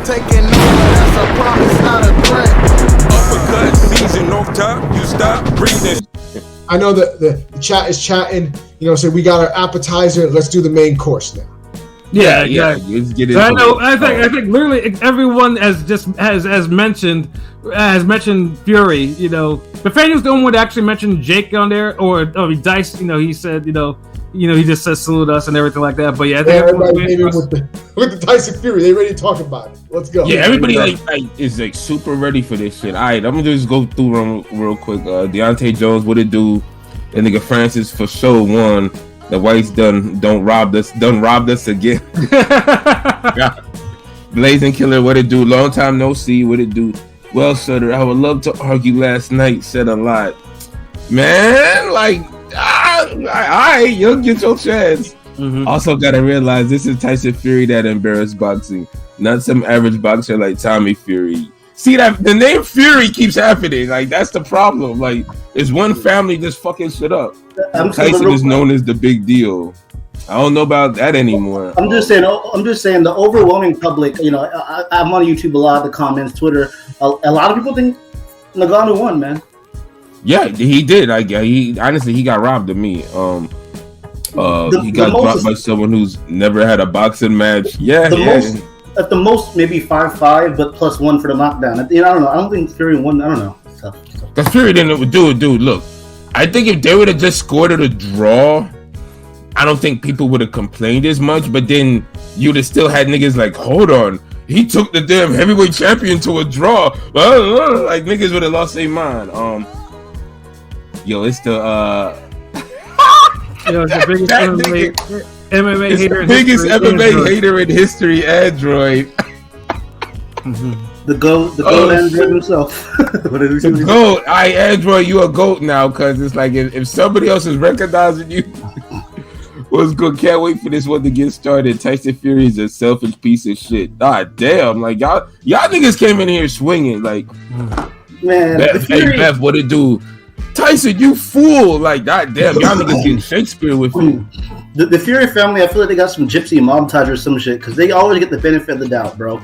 taking over, that's a promise, not a threat. Uppercut season off top, you stop breathing. I know that the chat is chatting. So we got our appetizer. Let's do the main course now. Yeah, exactly. Let's get into I think literally everyone has mentioned Fury. But Faneuil's the only one that actually mentioned Jake on there, or Dice. He said he just says salute us and everything like that. But yeah, I think everybody with the Tyson Fury, they ready to talk about it. Let's go. Yeah, everybody is super ready for this shit. All right, I'm gonna just go through them real quick. Deontay Jones, what it do? That nigga Francis for sure won. The whites done robbed us again. Blazing Killer, what it do? Long time no see, what it do? Well, Sutter, I would love to argue last night, said a lot. Man, alright, you'll get your chance. Mm-hmm. Also gotta realize this is Tyson Fury that embarrassed boxing, not some average boxer like Tommy Fury. See that the name Fury keeps happening. That's the problem. It's one family just fucking shit up. Tyson is known as the big deal. I don't know about that anymore. I'm just saying the overwhelming public. I'm on YouTube a lot, the comments, Twitter. A lot of people think Ngannou won, man. Yeah, he did. He honestly got robbed of me. He got dropped by someone who's never had a boxing match. At the most, maybe 5-5, but plus 1 for the knockdown. I don't know. I don't think Fury won. I don't know. Because Fury didn't do it, dude. Look, I think if they would have just scored it a draw, I don't think people would have complained as much. But then you'd have still had niggas like, hold on, he took the damn heavyweight champion to a draw. Niggas would have lost their mind. It's the it's the biggest MMA hater. Biggest MMA hater in history, Android. The goat Android himself. The goat. Android, you a goat now, because it's like if somebody else is recognizing you, what's good? Can't wait for this one to get started. Tyson Fury is a selfish piece of shit. God damn, y'all niggas came in here swinging man. Beth, what it do? Tyson, you fool! God damn, y'all niggas getting Shakespeare with you. The Fury family, I feel like they got some gypsy mob ties or some shit, because they always get the benefit of the doubt, bro.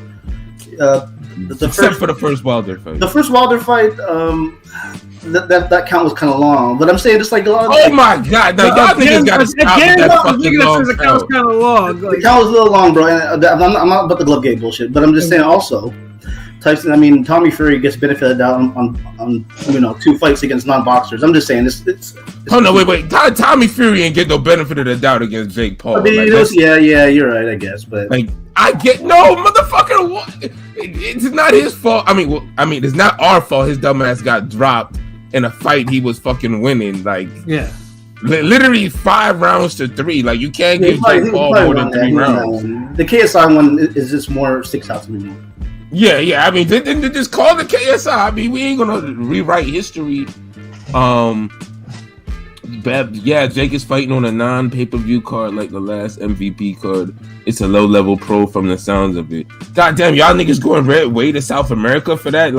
Except for the first Wilder fight. The first Wilder fight, that count was kind of long, but I'm saying just like a lot of. Oh my god! Now y'all niggas got to stop with that fucking long count. The count was kind of long. The count was a little long, bro. And I'm not about the glove gate bullshit, but I'm just saying also. Tyson, Tommy Fury gets benefit of the doubt on 2 fights against non-boxers. I'm just saying it's oh no, wait. Tommy Fury ain't get no benefit of the doubt against Jake Paul. Yeah, you're right, I guess, but I get no motherfucker. What? It's not his fault. It's not our fault. His dumbass got dropped in a fight he was fucking winning. Literally 5 rounds to 3. You can't give Jake Paul more than 3 rounds. The KSI one is just more sticks out to me more. Yeah. They just call the KSI. We ain't gonna rewrite history. Jake is fighting on a non-pay-per-view card like the last MVP card. It's a low-level pro from the sounds of it. God damn, y'all niggas going way to South America for that?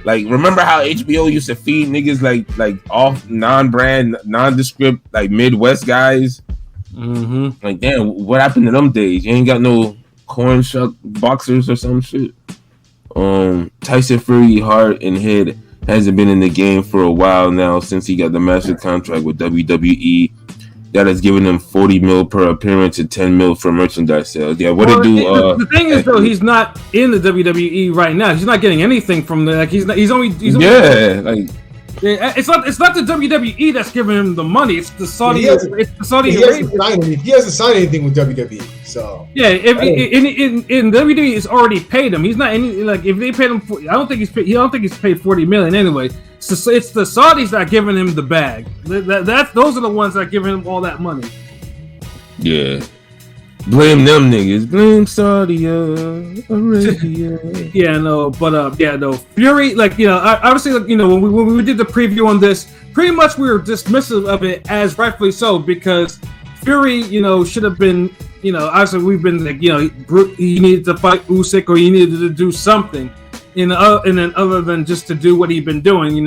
Remember how HBO used to feed niggas like off non-brand, nondescript Midwest guys? Mm-hmm. Damn, what happened to them days? You ain't got no corn shuck boxers or some shit. Tyson Fury heart and head hasn't been in the game for a while now since he got the massive contract with WWE that has given him $40 million per appearance and $10 million for merchandise sales. Yeah, what it do? The thing is, though, he's not in the WWE right now. He's not getting anything from the He's only it's not the WWE that's giving him the money. It's the Saudi. He hasn't signed anything with WWE. So in WWE, it's already paid him. He's not any if they paid him. I don't think he's paid $40 million anyway. So it's the Saudis that are giving him the bag. Those are the ones that are giving him all that money. Yeah. Blame them niggas. Blame Saudi Arabia. Fury, obviously, when we did the preview on this, pretty much we were dismissive of it, as rightfully so, because Fury, should have been, obviously we've been he needed to fight Usyk, or he needed to do something, and then other than just to do what he'd been doing,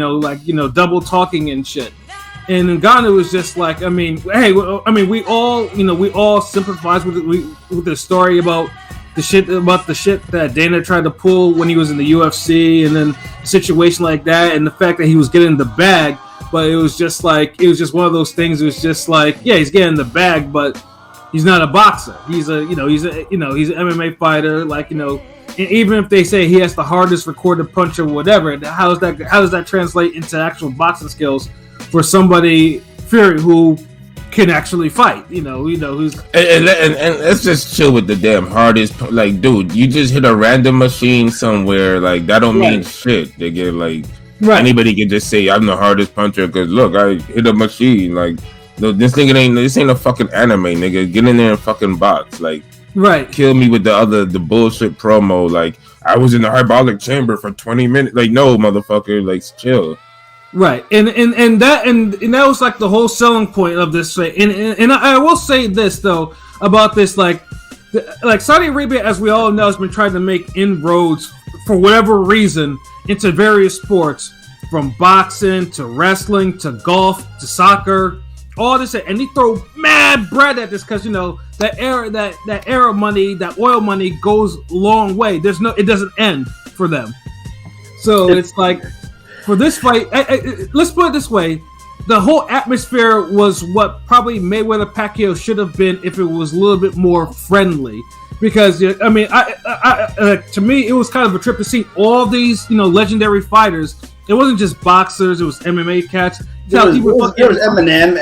double talking and shit. And Ngannou was just we all sympathize with the story about the shit that Dana tried to pull when he was in the UFC, and then a situation like that, and the fact that he was getting the bag, but it was just one of those things. It was just like, yeah, he's getting the bag, but he's not a boxer. He's an MMA fighter. Like, you know, even if they say he has the hardest recorded punch or whatever, how does that translate into actual boxing skills for somebody Fury who can actually fight? You know who's and let's just chill with the damn hardest. Like, dude, you just hit a random machine somewhere. Like, that don't mean shit. They get like anybody can just say I'm the hardest puncher because look, I hit a machine. Like, this ain't a fucking anime, nigga. Get in there and fucking box. Like, kill me with the bullshit promo. Like, I was in the hyperbolic chamber for 20 minutes. Like, no, motherfucker. Like, chill. Right, and that was like the whole selling point of this. And I will say this though about this, like Saudi Arabia, as we all know, has been trying to make inroads for whatever reason into various sports, from boxing to wrestling to golf to soccer, all this, and they throw mad bread at this because, you know, that era money, that oil money goes a long way. It doesn't end for them. So it's like, for this fight, let's put it this way: the whole atmosphere was what probably Mayweather-Pacquiao should have been if it was a little bit more friendly. Because I mean, to me, it was kind of a trip to see all these, you know, legendary fighters. It wasn't just boxers; it was MMA cats. There was Eminem.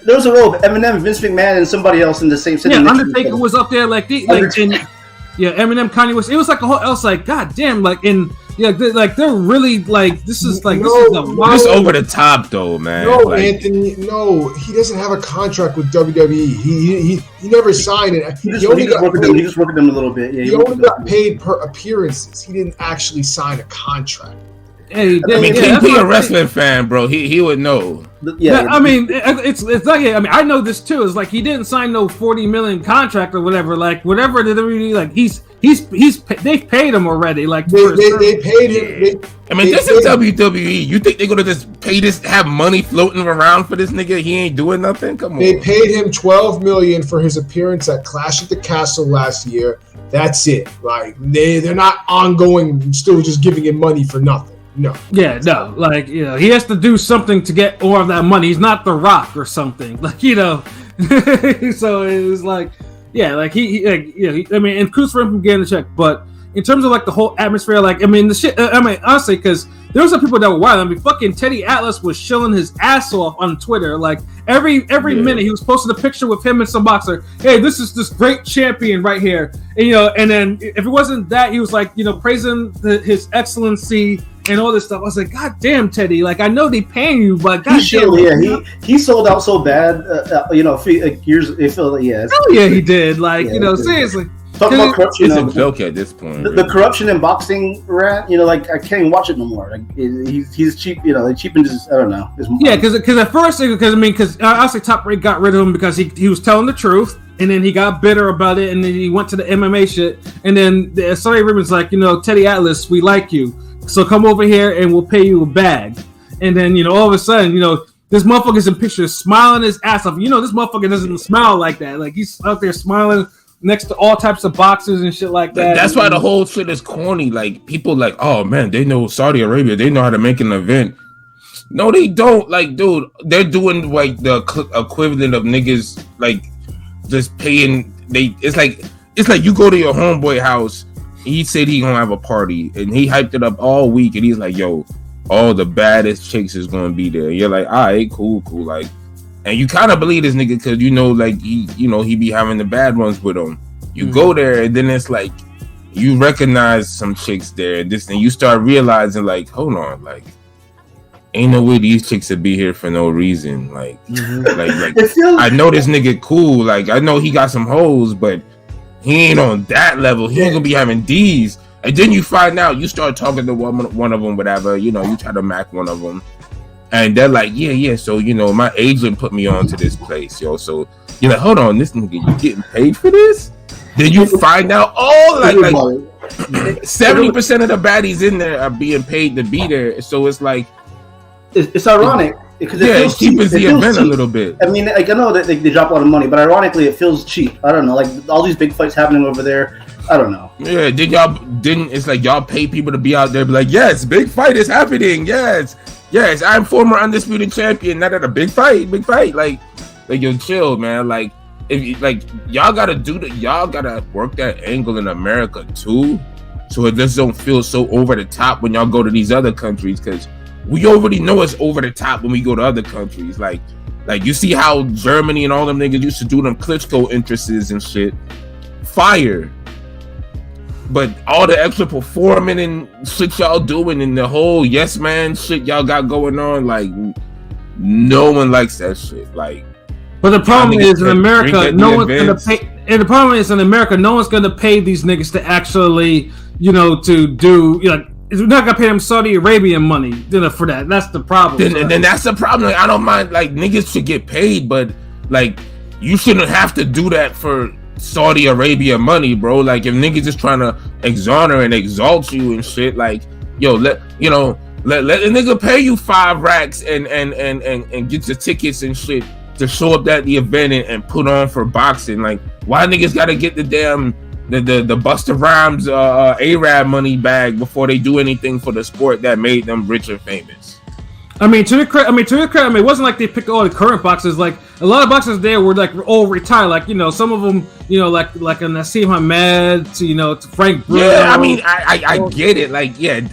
There was a role of Eminem, Vince McMahon, and somebody else in the same city. Yeah, Undertaker was up there, Eminem, Kanye West. It was like a whole. I was like, God damn, like in. Yeah, they're really like this is over the top though, man. No, like, Anthony, no, he doesn't have a contract with WWE. He never signed it. He just worked them a little bit. Yeah, he only got paid per appearances. He didn't actually sign a contract. Hey, be a wrestling fan, bro. He would know. Yeah, I mean, it's like, I mean, I know this too. It's like he didn't sign no $40 million contract or whatever. Like whatever they really like, they've paid him already. Like they paid him. This is WWE. You think they're gonna just pay this? Have money floating around for this nigga? He ain't doing nothing. Come on. They paid him $12 million for his appearance at Clash at the Castle last year. That's it. Like they're not ongoing, still just giving him money for nothing. No. Yeah, no. Like, you know, he has to do something to get more of that money. He's not The Rock or something. Like, you know. So it was like, yeah, like I mean, and kudos for him from getting the check. But in terms of like the whole atmosphere, like, I mean, the shit. I mean, honestly, because there was some people that were wild. I mean, fucking Teddy Atlas was shilling his ass off on Twitter. Like every minute he was posting a picture with him and some boxer. Hey, this is this great champion right here. And, you know, and then if it wasn't that, he was like, you know, praising his excellency and all this stuff. I was like, God damn, Teddy! Like, I know they paying you, but God damn, he sold out so bad. You know, years. It felt like, yeah. Oh yeah, he did. Like, you know, seriously. Talk about corruption. It's a joke at this point. The corruption in boxing rant. You know, like I can't even watch it no more. Like he's cheap. You know, like cheapened his. I don't know. Yeah, because at first, because honestly, Top Rank got rid of him because he was telling the truth. And then he got bitter about it, and then he went to the MMA shit. And then Sonny Ribbon's like, you know, Teddy Atlas, we like you, so come over here and we'll pay you a bag. And then, you know, all of a sudden, you know, this motherfucker's in pictures smiling his ass off. You know, this motherfucker doesn't smile like that. Like, he's out there smiling next to all types of boxers and shit like that. That's why the whole shit is corny. Like, people like, oh man, they know Saudi Arabia, they know how to make an event. No, they don't. Like, dude, they're doing like the equivalent of niggas like just paying. It's like you go to your homeboy house. He said he gonna have a party, and he hyped it up all week, and he's like, "Yo, all the baddest chicks is gonna be there." And you're like, "All right, cool." Like, and you kind of believe this nigga because you know, like he be having the bad ones with him. You go there, and then it's like you recognize some chicks there, and you start realizing, like, hold on, like, ain't no way these chicks would be here for no reason. Like, like I know this nigga cool. Like, I know he got some hoes, but he ain't on that level. He ain't gonna be having these. And then you find out, you start talking to one of them, whatever. You know, you try to mac one of them, and they're like, yeah. So, you know, my agent put me on to this place, yo. So you're like, hold on, this nigga, you getting paid for this? Then you find out, like 70% of the baddies in there are being paid to be there. So it's like, it's ironic because it cheapens the event a little bit. I mean, like, I know that they drop a lot of money, but ironically, it feels cheap. I don't know, like all these big fights happening over there. I don't know. Yeah, it's like y'all pay people to be out there, be like, yes, big fight is happening. Yes, I'm former undisputed champion. Not at a big fight. Like yo, chill, man. Like if like y'all gotta y'all gotta work that angle in America too, so it just don't feel so over the top when y'all go to these other countries, because we already know it's over the top when we go to other countries. Like you see how Germany and all them niggas used to do them Klitschko entrances and shit. Fire. But all the extra performing and shit y'all doing and the whole yes man shit y'all got going on, like no one likes that shit. Like, but the problem is in America, no one's gonna pay. And the problem is in America, no one's gonna pay these niggas to actually, to do, we're not gonna pay them Saudi Arabian money, for that. That's the problem. Then that's the problem. Like, I don't mind. Like, niggas should get paid, but like you shouldn't have to do that for Saudi Arabia money, bro. Like, if niggas just trying to exonerate and exalt you and shit, like, yo, let a nigga pay you 5 racks and get your tickets and shit to show up at the event and put on for boxing. Like, why niggas gotta get the damn the Busta Rhymes Arab money bag before they do anything for the sport that made them rich and famous? To the credit, it wasn't like they picked all the current boxers. Like, a lot of boxers there were like all retired. Like, some of them, like a Nassim Hamed to Frank Bruno. Yeah, I get it. Like, yeah,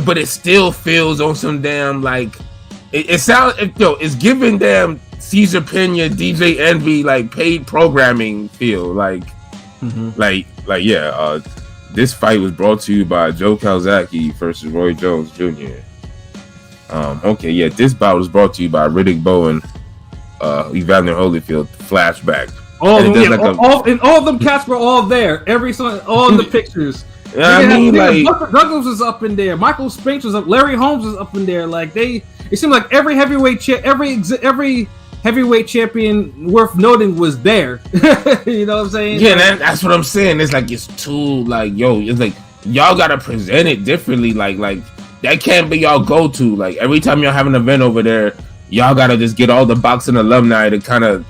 but it still feels on some damn like it sounds. It's giving them Caesar Pena, DJ Envy like paid programming feel. Like, this fight was brought to you by Joe Calzaghe versus Roy Jones Jr. This bout was brought to you by Riddick Bowen, Evander Holyfield flashback. All of them cats were all there. All in the pictures. Buster Douglas was up in there. Michael Spinks was up. Larry Holmes was up in there. Like, it seemed like every heavyweight champion worth noting was there. You know what I'm saying? Yeah, that's what I'm saying. It's like, it's too like, it's like y'all gotta present it differently. Like that can't be y'all go-to. Like, every time y'all have an event over there, y'all gotta just get all the boxing alumni to kind of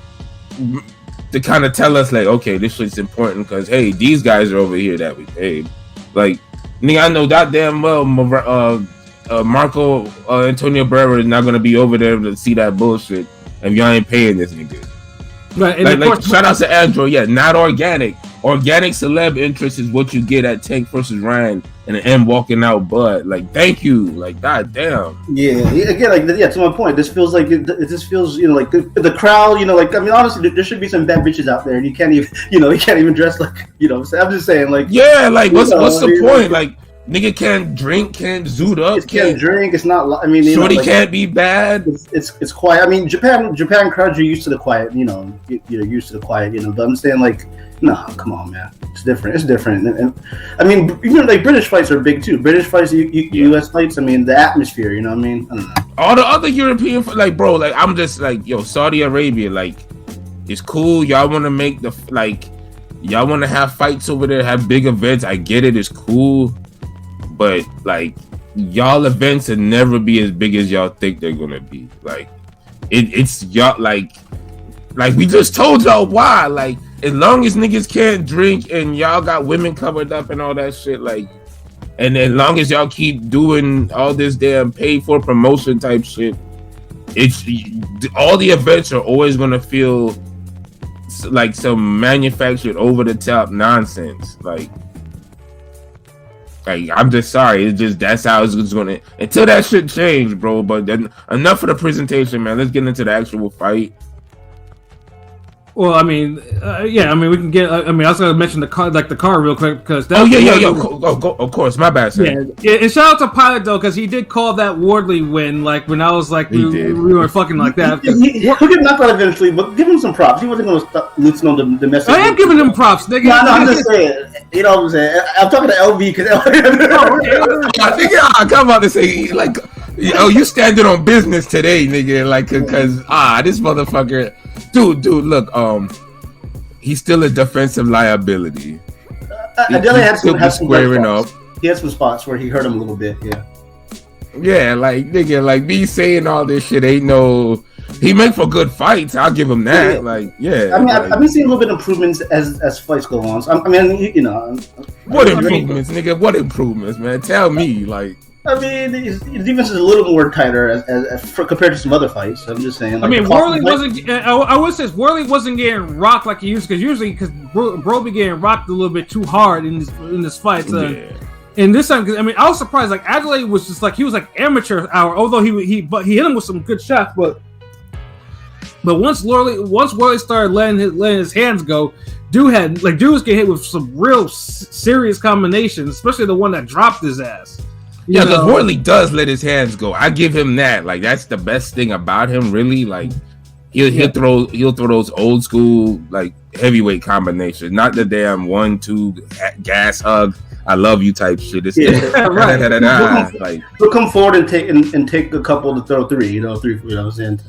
tell us, like, okay, this shit's important because, hey, these guys are over here that we paid. Like, nigga, I know that damn well Marco Antonio Barrera is not gonna be over there to see that bullshit if y'all ain't paying this nigga. Right, and like shout out to Andrew. Yeah, not organic. Organic celeb interest is what you get at Tank versus Ryan and an M walking out Bud. Like, thank you. Like, god damn. Yeah. Again, to my point, this feels like it just feels, like the crowd. Honestly, there should be some bad bitches out there, and you can't even dress like, I'm just saying, like, yeah, like what's the point? Like, nigga can't drink, can't zoot up, can't drink. It's not. Shorty can't be bad. It's quiet. Japan crowds are used to the quiet. You're used to the quiet. But I'm saying, like, nah, come on, man. It's different. And like British fights are big too. British fights, U.S. fights. the atmosphere. I don't know. All the other European, like, bro, like, I'm just like, Saudi Arabia, like, it's cool. Y'all want to make y'all want to have fights over there, have big events. I get it. It's cool. But, like, y'all events will never be as big as y'all think they're gonna be. Like, it's y'all, like we just told y'all why. Like, as long as niggas can't drink and y'all got women covered up and all that shit, like, and as long as y'all keep doing all this damn paid for promotion type shit, all the events are always gonna feel like some manufactured over the top nonsense. Like, I'm just sorry. It's just, that's how it's going to, until that shit change, bro. But then enough for the presentation, man. Let's get into the actual fight. Well, we can get. I was going to mention the car real quick because that. Of course, my bad, sir. Yeah, and shout out to Pilot though, because he did call that Wardley win. Like, when I was like, we were fucking like that. He did knock out eventually, but give him some props. He wasn't going to stop loosening on the message. I am giving him props, nigga. No, I'm just saying. You know what I'm saying? I'm talking to LV because. I'm about to say, like, you standing on business today, nigga. Like, because this motherfucker. Dude, look, he's still a defensive liability. Adele had some squaring up. He had some spots where he hurt him a little bit, yeah. Yeah, like nigga, like me saying all this shit ain't no. He make for good fights. I'll give him that. Yeah. Like, yeah. I mean, like, I've been seeing a little bit of improvements as fights go on. So, I mean, you know, what improvements, nigga? What improvements, man? Tell me, like. I mean, his defense is a little more tighter as compared to some other fights. I'm just saying. Like, I mean, Worley wasn't. I would say Worley wasn't getting rocked like he used to, because bro be getting rocked a little bit too hard in this fight. So, Yeah. and this time, I mean, I was surprised. Like Adelaide was just like he was like amateur hour, although he hit him with some good shots, but once Worley started letting his hands go, dude was getting hit with some real serious combinations, especially the one that dropped his ass. Yeah, because Worley does let his hands go. I give him that. Like, that's the best thing about him, really. Like, he'll throw those old school like heavyweight combinations, not the damn 1-2 gas hug. I love you type shit. It's right. Like, he'll come forward and take a couple to throw three. You know what I'm saying?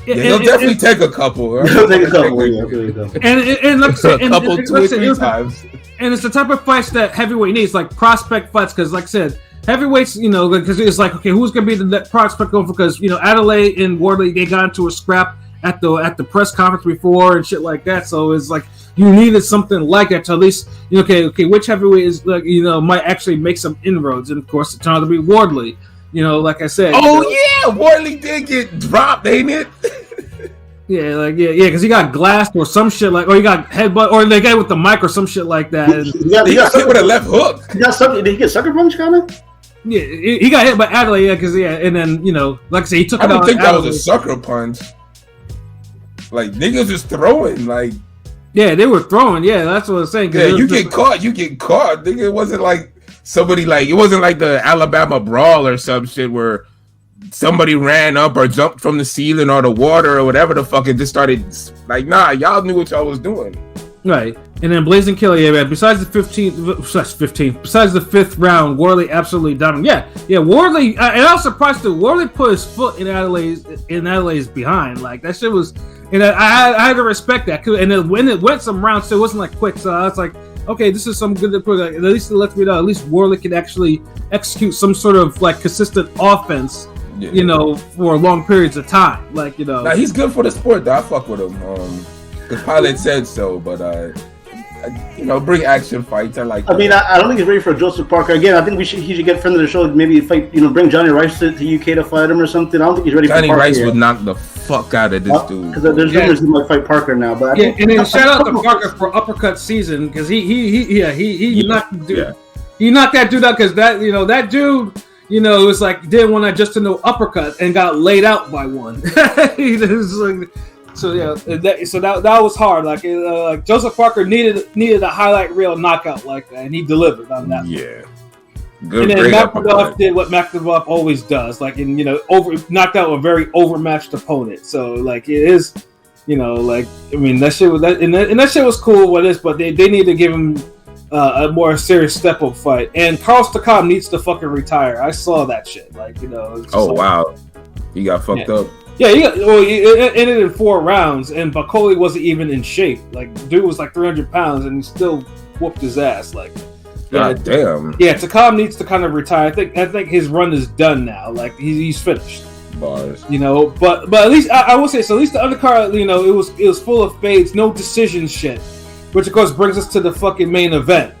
He'll definitely take a couple. Right? He'll take a couple. And like I said, a couple, 2 or 3 times. And it's the type of fights that heavyweight needs, like prospect fights, because like I said, heavyweights, you know, because it's like, okay, who's gonna be the prospect going for? Because you know, Adelaide and Worley, they got into a scrap at the press conference before and shit like that. So it's like you needed something like that to at least, you know, okay, which heavyweight is like, you know, might actually make some inroads. And of course, it turned out to be Wardley. You know, like I said. Oh yeah, Wardley did get dropped, ain't it? Yeah, because he got glassed or some shit like, or he got headbutt, or the guy with the mic or some shit like that. And, he got hit with a left hook. Did he get sucker punch, kind of? Yeah, he got hit by Adelaide, and then you know, like I said, he took it out. I think that was a sucker punch. Like niggas is throwing, like. Yeah, they were throwing. Yeah, that's what I was saying. Yeah, you get caught. Nigga, it wasn't like somebody like, it wasn't like the Alabama brawl or some shit where somebody ran up or jumped from the ceiling or the water or whatever the fuck and just started like, nah, y'all knew what y'all was doing. Right. And then Blazing Killer, yeah, man, besides the 5th round, Worley absolutely dominated. Yeah, Worley, and I was surprised that Worley put his foot in Adelaide's behind. Like, that shit was, and I had to respect that. And then when it went some rounds, so it wasn't like quick, so I was like, okay, this is some good to put. Like, at least it lets me know, at least Worley can actually execute some sort of, like, consistent offense. Yeah. You know, for long periods of time, like, you know. Now he's good for the sport, though. I fuck with him. The pilot said so, but you know, bring action fights. I like. I mean, I don't think he's ready for Joseph Parker again. I think he should get friend of the show. Maybe fight. You know, bring Johnny Rice to UK to fight him or something. I don't think he's ready. Johnny for Parker Rice yet. would knock the fuck out of this dude. Because there's rumors he might fight Parker now. But and then shout out to Parker for uppercut season, because he knocked the dude. Yeah. He knocked that dude out because that dude. You know, it was like didn't want to just no uppercut and got laid out by one. That was hard. Like Joseph Parker needed a highlight reel knockout like that, and he delivered on that. Yeah, good. And then Makmadov did what Makmadov always does, like knocked out a very overmatched opponent. So like it is, you know, like I mean that shit was that and that shit was cool with this, but they need to give him. A more serious step-up fight, and Carl Stakam needs to fucking retire. I saw that shit, like you know. Oh wow, he got fucked up. Yeah, it ended in 4 rounds, and Bakoli wasn't even in shape. Like, dude was like 300 pounds, and he still whooped his ass. Like, God damn. Yeah, Takam needs to kind of retire. I think his run is done now. Like, he's finished. Bars. You know, but at least I will say so. At least the undercard, you know, it was full of fades, no decision shit. Which of course brings us to the fucking main event.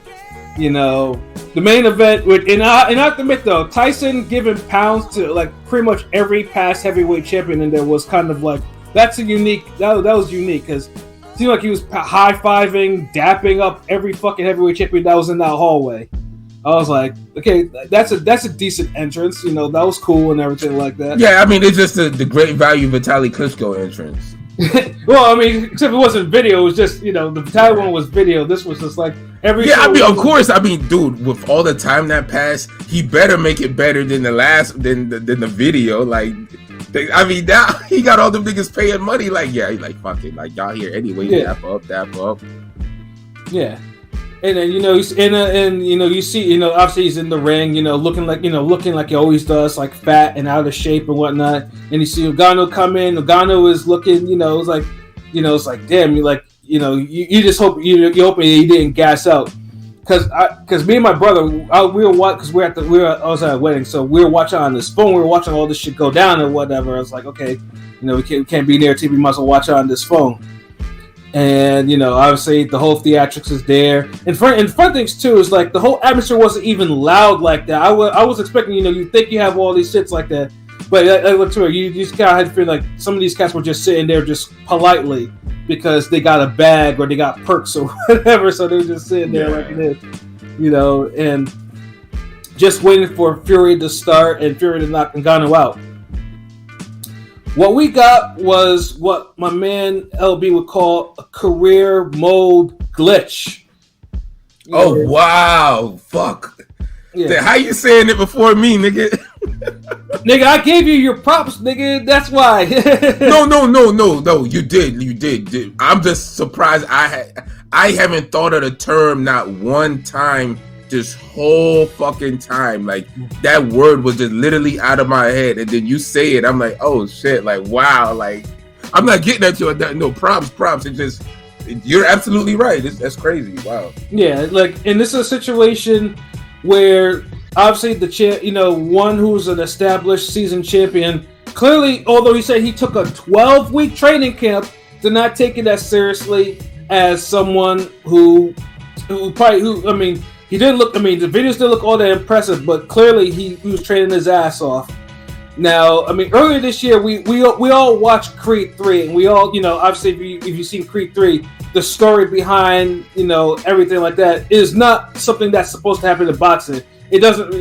You know, the main event. And I have to admit though, Tyson giving pounds to like pretty much every past heavyweight champion, and there was kind of like that was unique because it seemed like he was high fiving, dapping up every fucking heavyweight champion that was in that hallway. I was like, okay, that's a decent entrance. You know, that was cool and everything like that. Yeah, I mean, it's just the great value Vitaly Klitschko entrance. Well, I mean, except it wasn't video. It was just, you know, the Vitaly one was video. This was just like every. Yeah, I mean, of course. I mean, dude, with all the time that passed, he better make it better than than the video. Like, I mean, now he got all them niggas paying money. Like, yeah, he's like, fuck it, like y'all here anyway. Yeah. Dap up. Yeah. And then you see, obviously he's in the ring, looking like he always does, like fat and out of shape and whatnot. And you see Ngannou come in. Ngannou is looking, it's like damn, you just hope he didn't gas out. because me and my brother, we were watching because I was at a wedding, so we were watching on this phone. We were watching all this shit go down and whatever. I was like, okay, we can't be near TV. We might as well watch it on this phone. And obviously the whole theatrics is there. And fun things too is like the whole atmosphere wasn't even loud like that. I was expecting you think you have all these shits like that, but I looked to it. You just kind of had to feel like some of these cats were just sitting there just politely because they got a bag or they got perks or whatever, so they were just sitting there like it is, and just waiting for Fury to start and Fury to knock Ngannou out. What we got was what my man LB would call a career mode glitch. Oh, wow. Fuck. Yeah. How you saying it before me, nigga? Nigga, I gave you your props, nigga. That's why. No. You did. I'm just surprised. I haven't thought of the term not one time this whole fucking time. Like, that word was just literally out of my head, and then you say it, I'm like, oh shit, like, wow, like, I'm not getting at you. No, props. It's just, you're absolutely right. That's crazy. Wow. Yeah, like, and this is a situation where obviously the one who's an established seasoned champion, clearly, although he said he took a 12-week training camp, did not take it as seriously as someone who he didn't look. The videos didn't look all that impressive, but clearly he was training his ass off. Now, earlier this year we all watched Creed 3, and we all, obviously if you've seen Creed 3, the story behind everything like that is not something that's supposed to happen in boxing. It doesn't,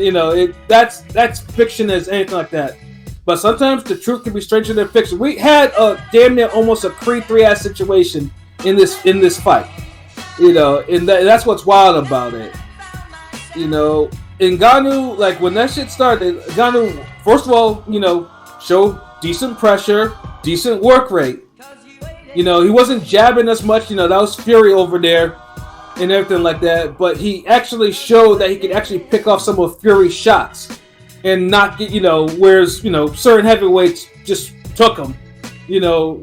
that's fiction as anything like that. But sometimes the truth can be stranger than fiction. We had a damn near almost a Creed 3 ass situation in this fight, and that's what's wild about it. Ngannou, like, when that shit started, Ngannou, first of all, showed decent pressure, decent work rate. He wasn't jabbing as much, that was Fury over there and everything like that, but he actually showed that he could actually pick off some of Fury's shots and not get, whereas, certain heavyweights just took him,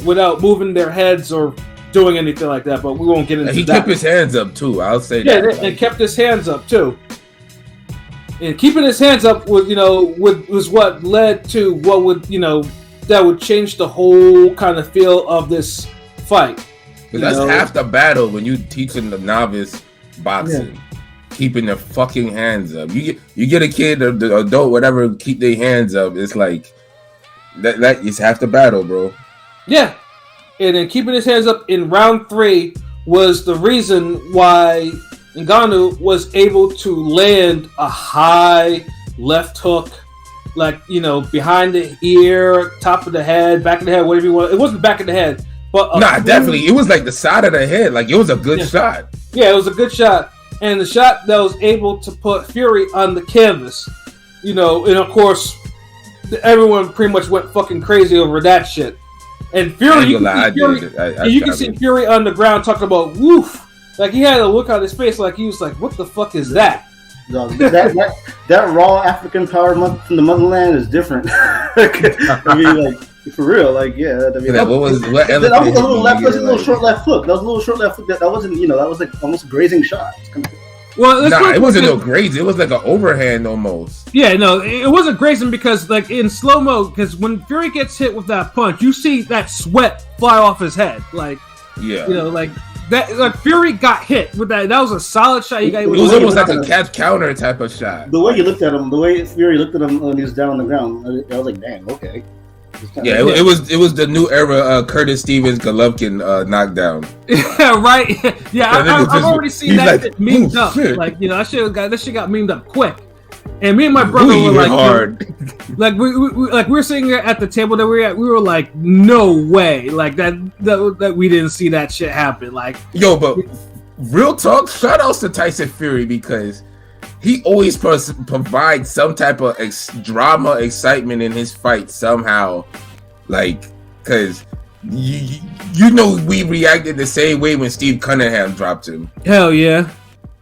without moving their heads or doing anything like that, but we won't get into that. He kept his hands up too, I'll say that. Yeah, and kept his hands up too. And keeping his hands up was what led to what would, that would change the whole kind of feel of this fight. Because that's half the battle when you teaching the novice boxing. Yeah. Keeping their fucking hands up. You get a kid or the adult, whatever, keep their hands up. It's like that is half the battle, bro. Yeah. And then keeping his hands up in round 3 was the reason why Ngannou was able to land a high left hook, like, behind the ear, top of the head, back of the head, whatever you want. It wasn't back of the head, but definitely, it was like the side of the head. Like, it was a good shot. Yeah, it was a good shot, and the shot that was able to put Fury on the canvas. And of course, everyone pretty much went fucking crazy over that shit. And Fury, you can see Fury on the ground talking about woof. Like, he had a look on his face like he was like, what the fuck is that? No, that raw African power from the motherland is different. Like, for real, like, yeah. That was a little short left hook. That was a little short left hook. That wasn't, that was like almost a grazing shot. Well, it wasn't no grazing. It was like an overhand almost. Yeah, no, it wasn't grazing because, like, in slow mo, because when Fury gets hit with that punch, you see that sweat fly off his head. Like, yeah, like that. Like, Fury got hit with that. That was a solid shot. It was almost like a catch counter type of shot. The way you looked at him, the way Fury looked at him when he was down on the ground, I was like, damn, okay. Yeah, it was the new era Curtis Stevens Golovkin knockdown. Yeah, right. Yeah, I've already seen that shit memed up. Shit. Like, that shit got memed up quick. And me and my brother were like, hard. Like we were sitting there at the table that we were at. We were like, no way, like that we didn't see that shit happen. Like, yo, but real talk, shout outs to Tyson Fury because he always provides some type of drama, excitement in his fight somehow. Like, because we reacted the same way when Steve Cunningham dropped him. Hell yeah.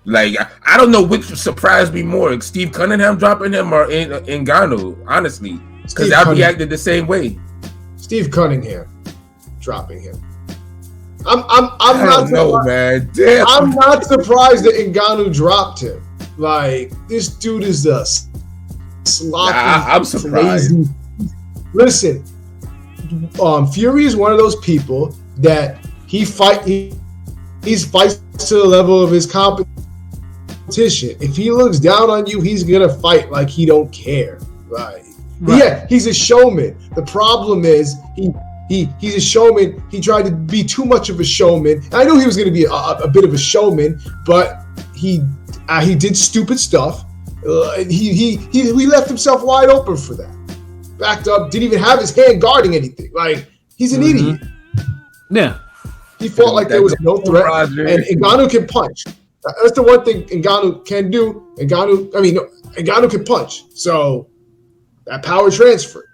Like, I don't know which surprised me more, Steve Cunningham dropping him or Ngannou, honestly. Because I reacted the same way. Steve Cunningham dropping him. I'm I not don't know, man. Damn. I'm not surprised that Ngannou dropped him. Like, this dude is a sloppy, I'm surprised. lazy. Listen, Fury is one of those people that he fights to the level of his competition. If he looks down on you, he's gonna fight like he don't care. Right. Yeah, he's a showman. The problem is he's a showman. He tried to be too much of a showman. And I knew he was going to be a bit of a showman, but he did stupid stuff. He left himself wide open for that. Backed up, didn't even have his hand guarding anything. Like, he's an idiot. Yeah. He fought like there was no threat. And Ngannou can punch. That's the one thing Ngannou can do. Ngannou can punch. So that power transfer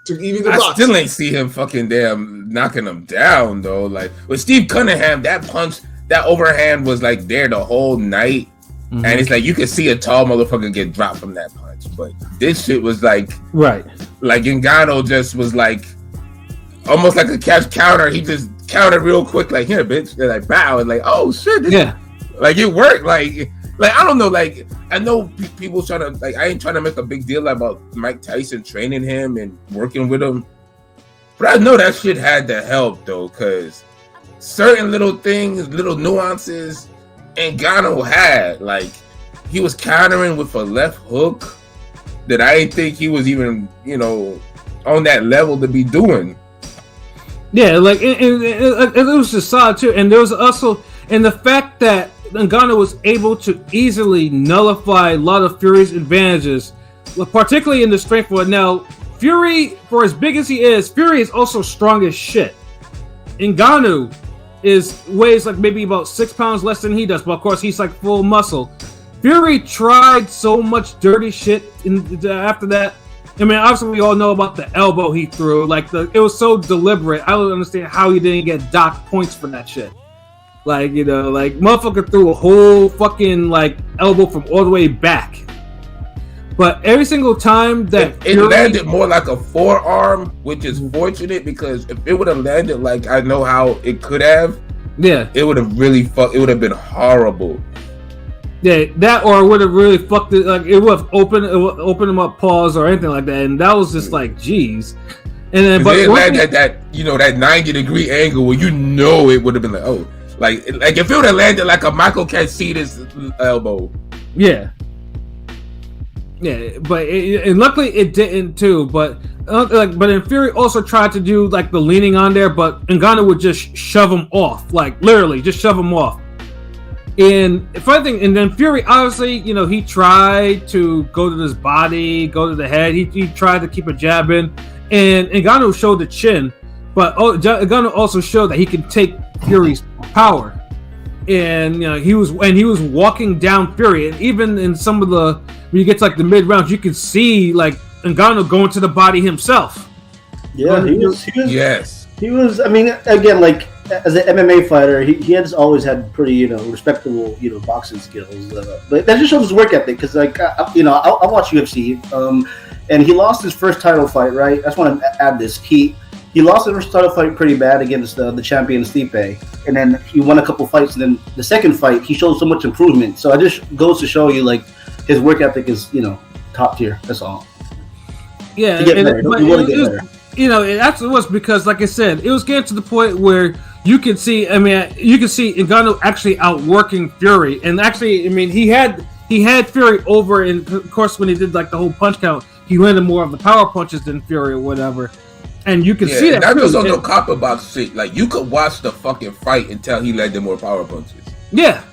to even the box. Still ain't see him fucking damn knocking him down though. Like with Steve Cunningham, that punch, that overhand was like there the whole night, and it's like you could see a tall motherfucker get dropped from that punch. But this shit was like like Ngannou just was like almost like a catch counter. He just countered real quick, like here, bitch, and like bow, and like oh shit, like it worked, like I don't know, like I know people trying to like I ain't trying to make a big deal about Mike Tyson training him and working with him, but I know that shit had to help though, because certain little things, little nuances, Ngannou had, like he was countering with a left hook that I didn't think he was even on that level to be doing. Yeah, like it was just solid too, and there was also the fact that Ngannou was able to easily nullify a lot of Fury's advantages, particularly in the strength war. Now, Fury, for as big as he is, Fury is also strong as shit. Ngannou weighs like maybe about 6 pounds less than he does, but of course he's like full muscle. Fury tried so much dirty shit after that. I mean, obviously we all know about the elbow he threw. Like it was so deliberate. I don't understand how he didn't get docked points for that shit. Like, like motherfucker threw a whole fucking like elbow from all the way back. But every single time that it landed more like a forearm, which is fortunate because if it would have landed like I know how it could have, it would have really it would have been horrible. Yeah, that or it would have really fucked it. Like it would have opened him up, paws or anything like that, and that was just like, geez. And then, but it landed that 90-degree angle where it would have been like, oh. Like if it would have landed like a Michael Caceres elbow. Yeah, but and luckily it didn't too. But then Fury also tried to do like the leaning on there, but Ngannou would just shove him off, like literally just shove him off. And then Fury obviously, he tried to go to his body, go to the head. He tried to keep a jab in, and Ngannou showed the chin. But Ngannou also showed that he can take Fury's power, and he was walking down Fury, and even in some of when you get to like the mid rounds, you can see like Ngannou going to the body himself. Yeah, he was. Yes, he was. I mean, again, like as an MMA fighter, he has always had pretty respectable boxing skills. But that just shows his work ethic because like I watch UFC, and he lost his first title fight. Right, I just want to add this. He lost the first title fight pretty bad against the champion Stipe, and then he won a couple fights. And then the second fight, he showed so much improvement. So it just goes to show you, like, his work ethic is top tier. That's all. Yeah, it actually was because, like I said, it was getting to the point where you could see. I mean, you could see Ngannou actually outworking Fury, and actually, I mean, he had Fury over. And of course, when he did like the whole punch count, he landed more of the power punches than Fury or whatever. And you can see that. That was on no copper box shit. Like you could watch the fucking fight and tell he landed more power punches. Yeah,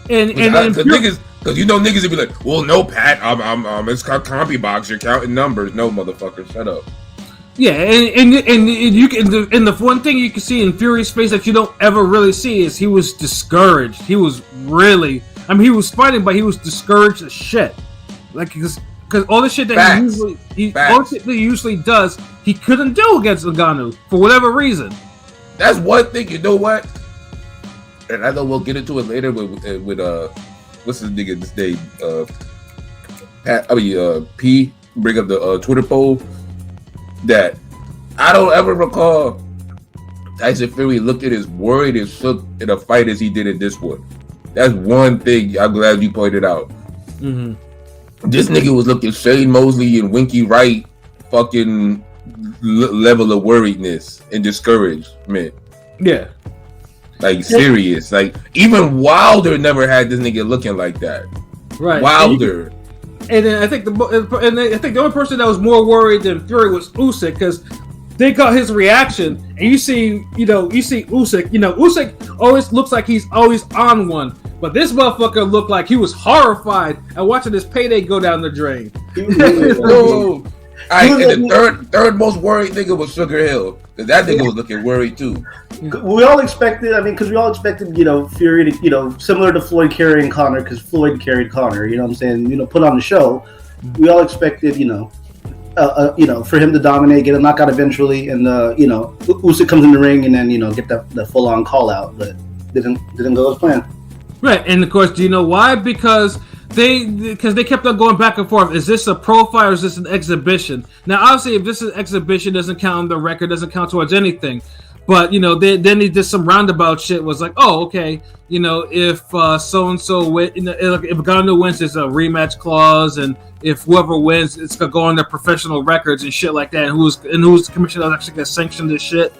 and niggas, because niggas would be like, well, no, Pat, it's compy box. You're counting numbers. No, motherfucker, shut up. Yeah, and you can, and the one thing you can see in Fury's face that you don't ever really see is he was discouraged. He was really, he was fighting, but he was discouraged as shit. Like because all the shit that he usually does, he couldn't do against Ngannou for whatever reason. That's one thing. You know what? And I know we'll get into it later with what's his nigga's name? P. Bring up the Twitter poll that I don't ever recall Tyson Fury looked at as worried and shook in a fight as he did in this one. That's one thing I'm glad you pointed out. Mm-hmm. This nigga was looking Shane Mosley and Winky Wright fucking level of worriedness and discouragement. Yeah. Like serious. Like even Wilder never had this nigga looking like that. Right. Wilder. And then I think the only person that was more worried than Fury was Usyk, because they got his reaction, and you see Usyk. Usyk always looks like he's always on one, but this motherfucker looked like he was horrified at watching his payday go down the drain. No. And the third most worried nigga was Sugar Hill, because that nigga was looking worried too. We all expected, Fury to, similar to Floyd carrying Conor, because Floyd carried Conor, you know what I'm saying, put on the show. We all expected, for him to dominate, get a knockout eventually, and, Usyk comes in the ring and then, get the full-on call-out, but didn't go as planned. Right, and of course, do you know why? Because they kept on going back and forth. Is this a pro fight or is this an exhibition? Now, obviously, if this is an exhibition, doesn't count on the record, doesn't count towards anything. But then he did some roundabout shit. Was like, oh, okay, if so and so win, if Ngannou wins, there's a rematch clause, and if whoever wins, it's gonna go on their professional records and shit like that. And who's the commissioner that's actually gonna sanction this shit?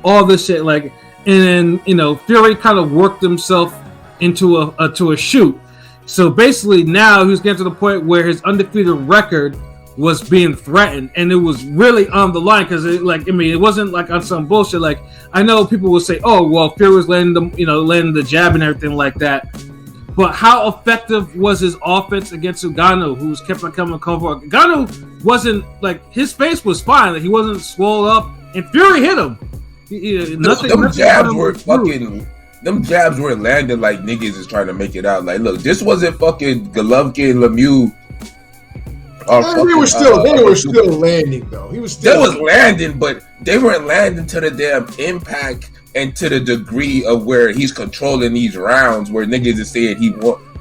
All this shit, like, and then Fury kind of worked himself into a shoot. So basically, now he's getting to the point where his undefeated record was being threatened, and it was really on the line because it wasn't like on some bullshit. Like, I know people will say, "Oh, well, Fury was landing the jab and everything like that," but how effective was his offense against Ngannou, who's kept on coming cover? Ngannou wasn't like, his face was fine, like he wasn't swole up, and Fury hit him. Them jabs were landing like niggas is trying to make it out. Like, look, this wasn't fucking Golovkin, Lemieux. They were still landing though. They was landing, but they weren't landing to the damn impact and to the degree of where he's controlling these rounds. Where niggas is saying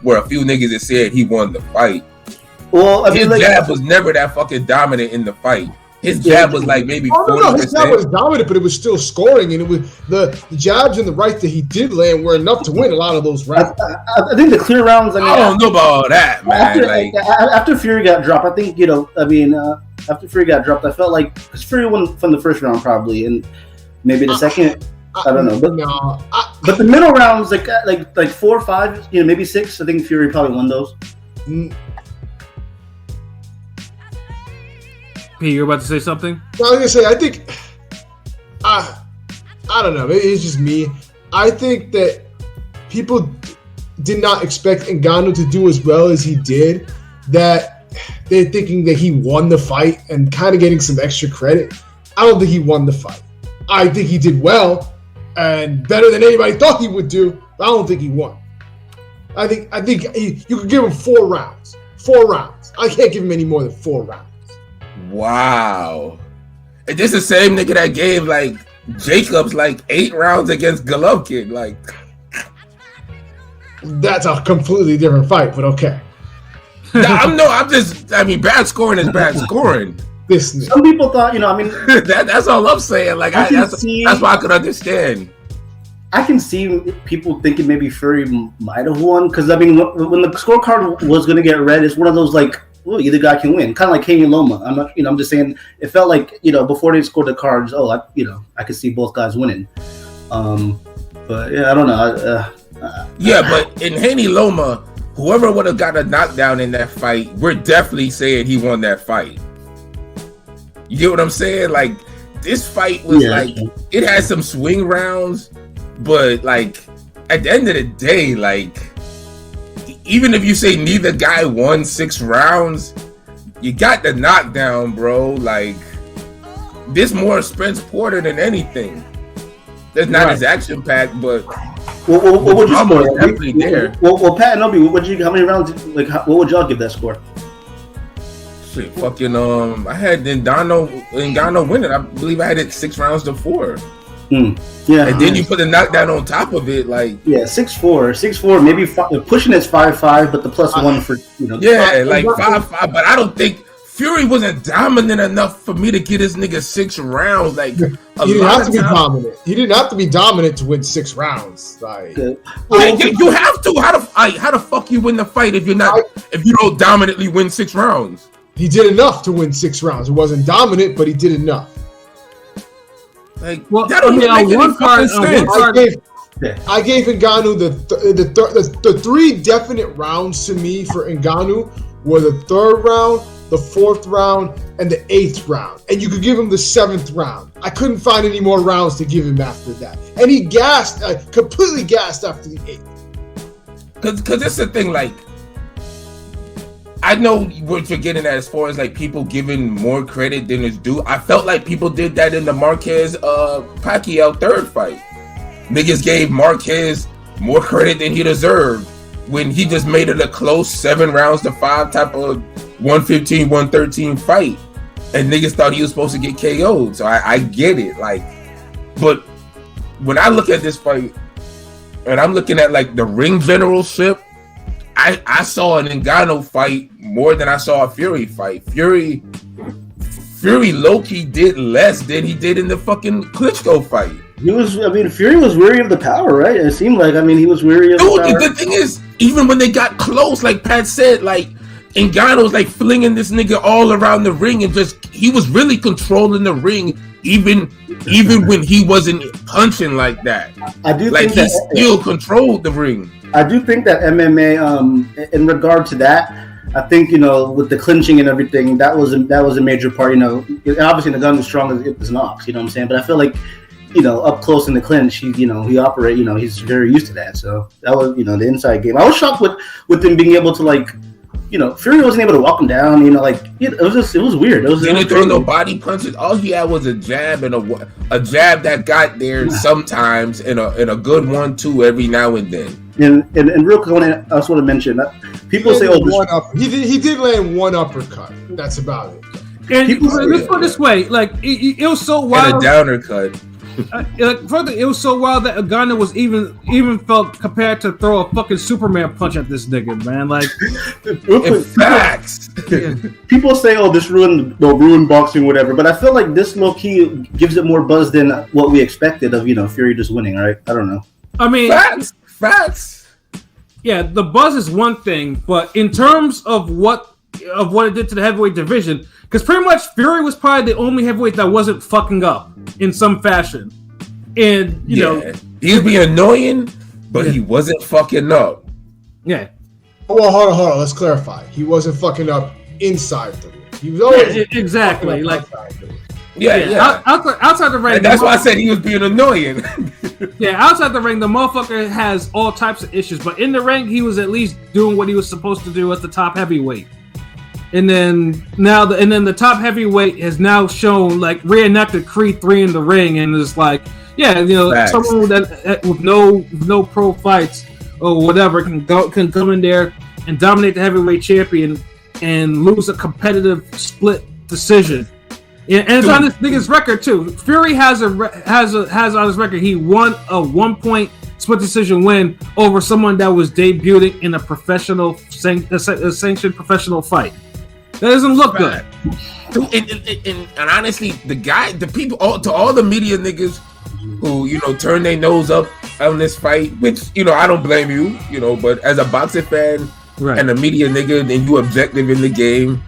where a few niggas has said he won the fight. Well, his jab was never that fucking dominant in the fight. His jab was like maybe 40%. His jab was dominant, but it was still scoring, and it was the jabs and the right that he did land were enough to win a lot of those rounds. I think the clear rounds. I don't know about all that, man. After Fury got dropped, I think after Fury got dropped, I felt like because Fury won from the first round probably, and maybe the second. I don't know, but the middle rounds, like 4 or 5, maybe 6. I think Fury probably won those. P, you're about to say something? I was gonna say, I think, I don't know. It's just me. I think that people did not expect Ngannou to do as well as he did. That they're thinking that he won the fight and kind of getting some extra credit. I don't think he won the fight. I think he did well and better than anybody thought he would do. But I don't think he won. I think you could give him 4 rounds. 4 rounds. I can't give him any more than 4 rounds. Wow. And this is the same nigga that gave like Jacobs like 8 rounds against Golovkin. Like, that's a completely different fight, but okay. Bad scoring is bad scoring. Some people thought, that's all I'm saying. Like, that's why I could understand. I can see people thinking maybe Fury might have won because when the scorecard was going to get read, it's one of those like, well, either guy can win, kind of like Kenny Loma. I'm not, I'm just saying it felt like before they scored the cards. Oh, I could see both guys winning. But yeah, I don't know. But in Haney Loma, whoever would have got a knockdown in that fight, we're definitely saying he won that fight. You get what I'm saying? Like, this fight was it had some swing rounds, but like at the end of the day, like, even if you say neither guy won 6 rounds, you got the knockdown, bro. Like, this more Spence Porter than anything. That's not as action packed, but what would you score? Definitely there. Well, Pat and Obi, how many rounds? What would y'all give that score? Shit, fucking I had Ngannou winning. I believe I had it 6 rounds to 4. Yeah, and then you put the knockdown on top of it, like 6-4, maybe pushing it's 5-5, but the +1 for like 5-5. But I don't think Fury wasn't dominant enough for me to get this nigga 6 rounds. Like, You didn't have to be dominant. You didn't have to be dominant to win 6 rounds. Like, you have to. How the fuck you win the fight if you don't dominantly win 6 rounds? He did enough to win 6 rounds. It wasn't dominant, but he did enough. Like, well, that don't make any fucking sense. I gave Ngannou the 3 definite rounds to me for Ngannou were the 3rd round, the 4th round, and the 8th round. And you could give him the 7th round. I couldn't find any more rounds to give him after that. And he completely gassed after the 8th. Because that's the thing, like, I know what you're getting at as far as like people giving more credit than is due. I felt like people did that in the Marquez Pacquiao 3rd fight. Niggas gave Marquez more credit than he deserved when he just made it a close 7 rounds to 5 type of 115, 113 fight. And niggas thought he was supposed to get KO'd. So I get it. Like, but when I look at this fight and I'm looking at like the ring generalship, I saw an Ngannou fight more than I saw a Fury fight. Fury low-key did less than he did in the fucking Klitschko fight. Fury was weary of the power, right? It seemed like, he was weary of the power. Dude, the thing is, even when they got close, like Pat said, like, Ngannou was like flinging this nigga all around the ring and he was really controlling the ring even when he wasn't punching like that. I do like think he still controlled the ring. I do think that MMA, in regard to that, I think, with the clinching and everything, that was a major part. Obviously Ngannou was strong as Knox, you know what I'm saying? But I feel like, up close in the clinch, he he's very used to that. So that was, the inside game. I was shocked with him being able to, like, Fury wasn't able to walk him down. It was weird. He didn't throw no body punches. All he had was a jab and a jab that got there sometimes, and a good 1-2 every now and then. And real quick, I just want to mention that people say, he did land 1 uppercut. That's about it. And let's put it this way, like it was so wild. And a downer cut. It was so wild that Ngannou was even felt prepared to throw a fucking Superman punch at this nigga, man. Like, facts. People say, this ruined boxing, whatever. But I feel like this low key gives it more buzz than what we expected of Fury just winning, right? I don't know. I mean, facts. Yeah, the buzz is one thing, but in terms of what it did to the heavyweight division, because pretty much Fury was probably the only heavyweight that wasn't fucking up in some fashion. And, you know, he'd be annoying, but he wasn't fucking up. Yeah. Well, hold on. Let's clarify. He wasn't fucking up inside the ring. He was always exactly like Yeah. Outside the ring. And that's why I said he was being annoying. Yeah, outside the ring, the motherfucker has all types of issues, but in the ring, he was at least doing what he was supposed to do as the top heavyweight. And then the top heavyweight has now shown, like, reenacted Creed 3 in the ring, and is like, someone that with no pro fights or whatever can come in there and dominate the heavyweight champion and lose a competitive split decision. And it's on this nigga's record too. Fury has on his record he won a 1-point split decision win over someone that was debuting in a professional sanctioned professional fight. That doesn't look good. And honestly, the people, all the media niggas who turn their nose up on this fight, which I don't blame you, but as a boxing fan and a media nigga, and you objective in the game.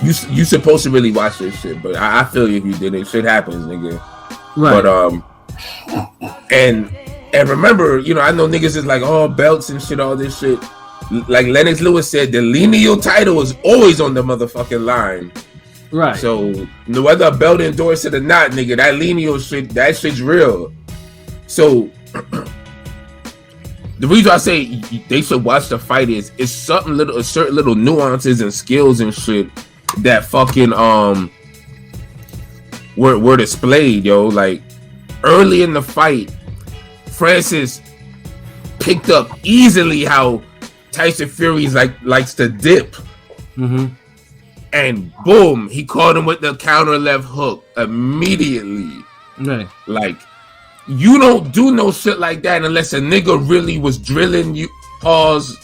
You supposed to really watch this shit, but I feel you if you didn't. Shit happens, nigga. Right. But and remember, I know niggas is like, belts and shit, all this shit. Like Lennox Lewis said, the lineal title is always on the motherfucking line. Right. So whether a belt endorsed it or not, nigga, that lineal shit, that shit's real. So the reason I say they should watch the fight is certain little nuances and skills and shit that fucking were displayed, yo. Like early in the fight, Francis picked up easily how Tyson Fury likes to dip, and boom, he caught him with the counter left hook immediately. Right. Like, you don't do no shit like that unless a nigga really was drilling you. Pause.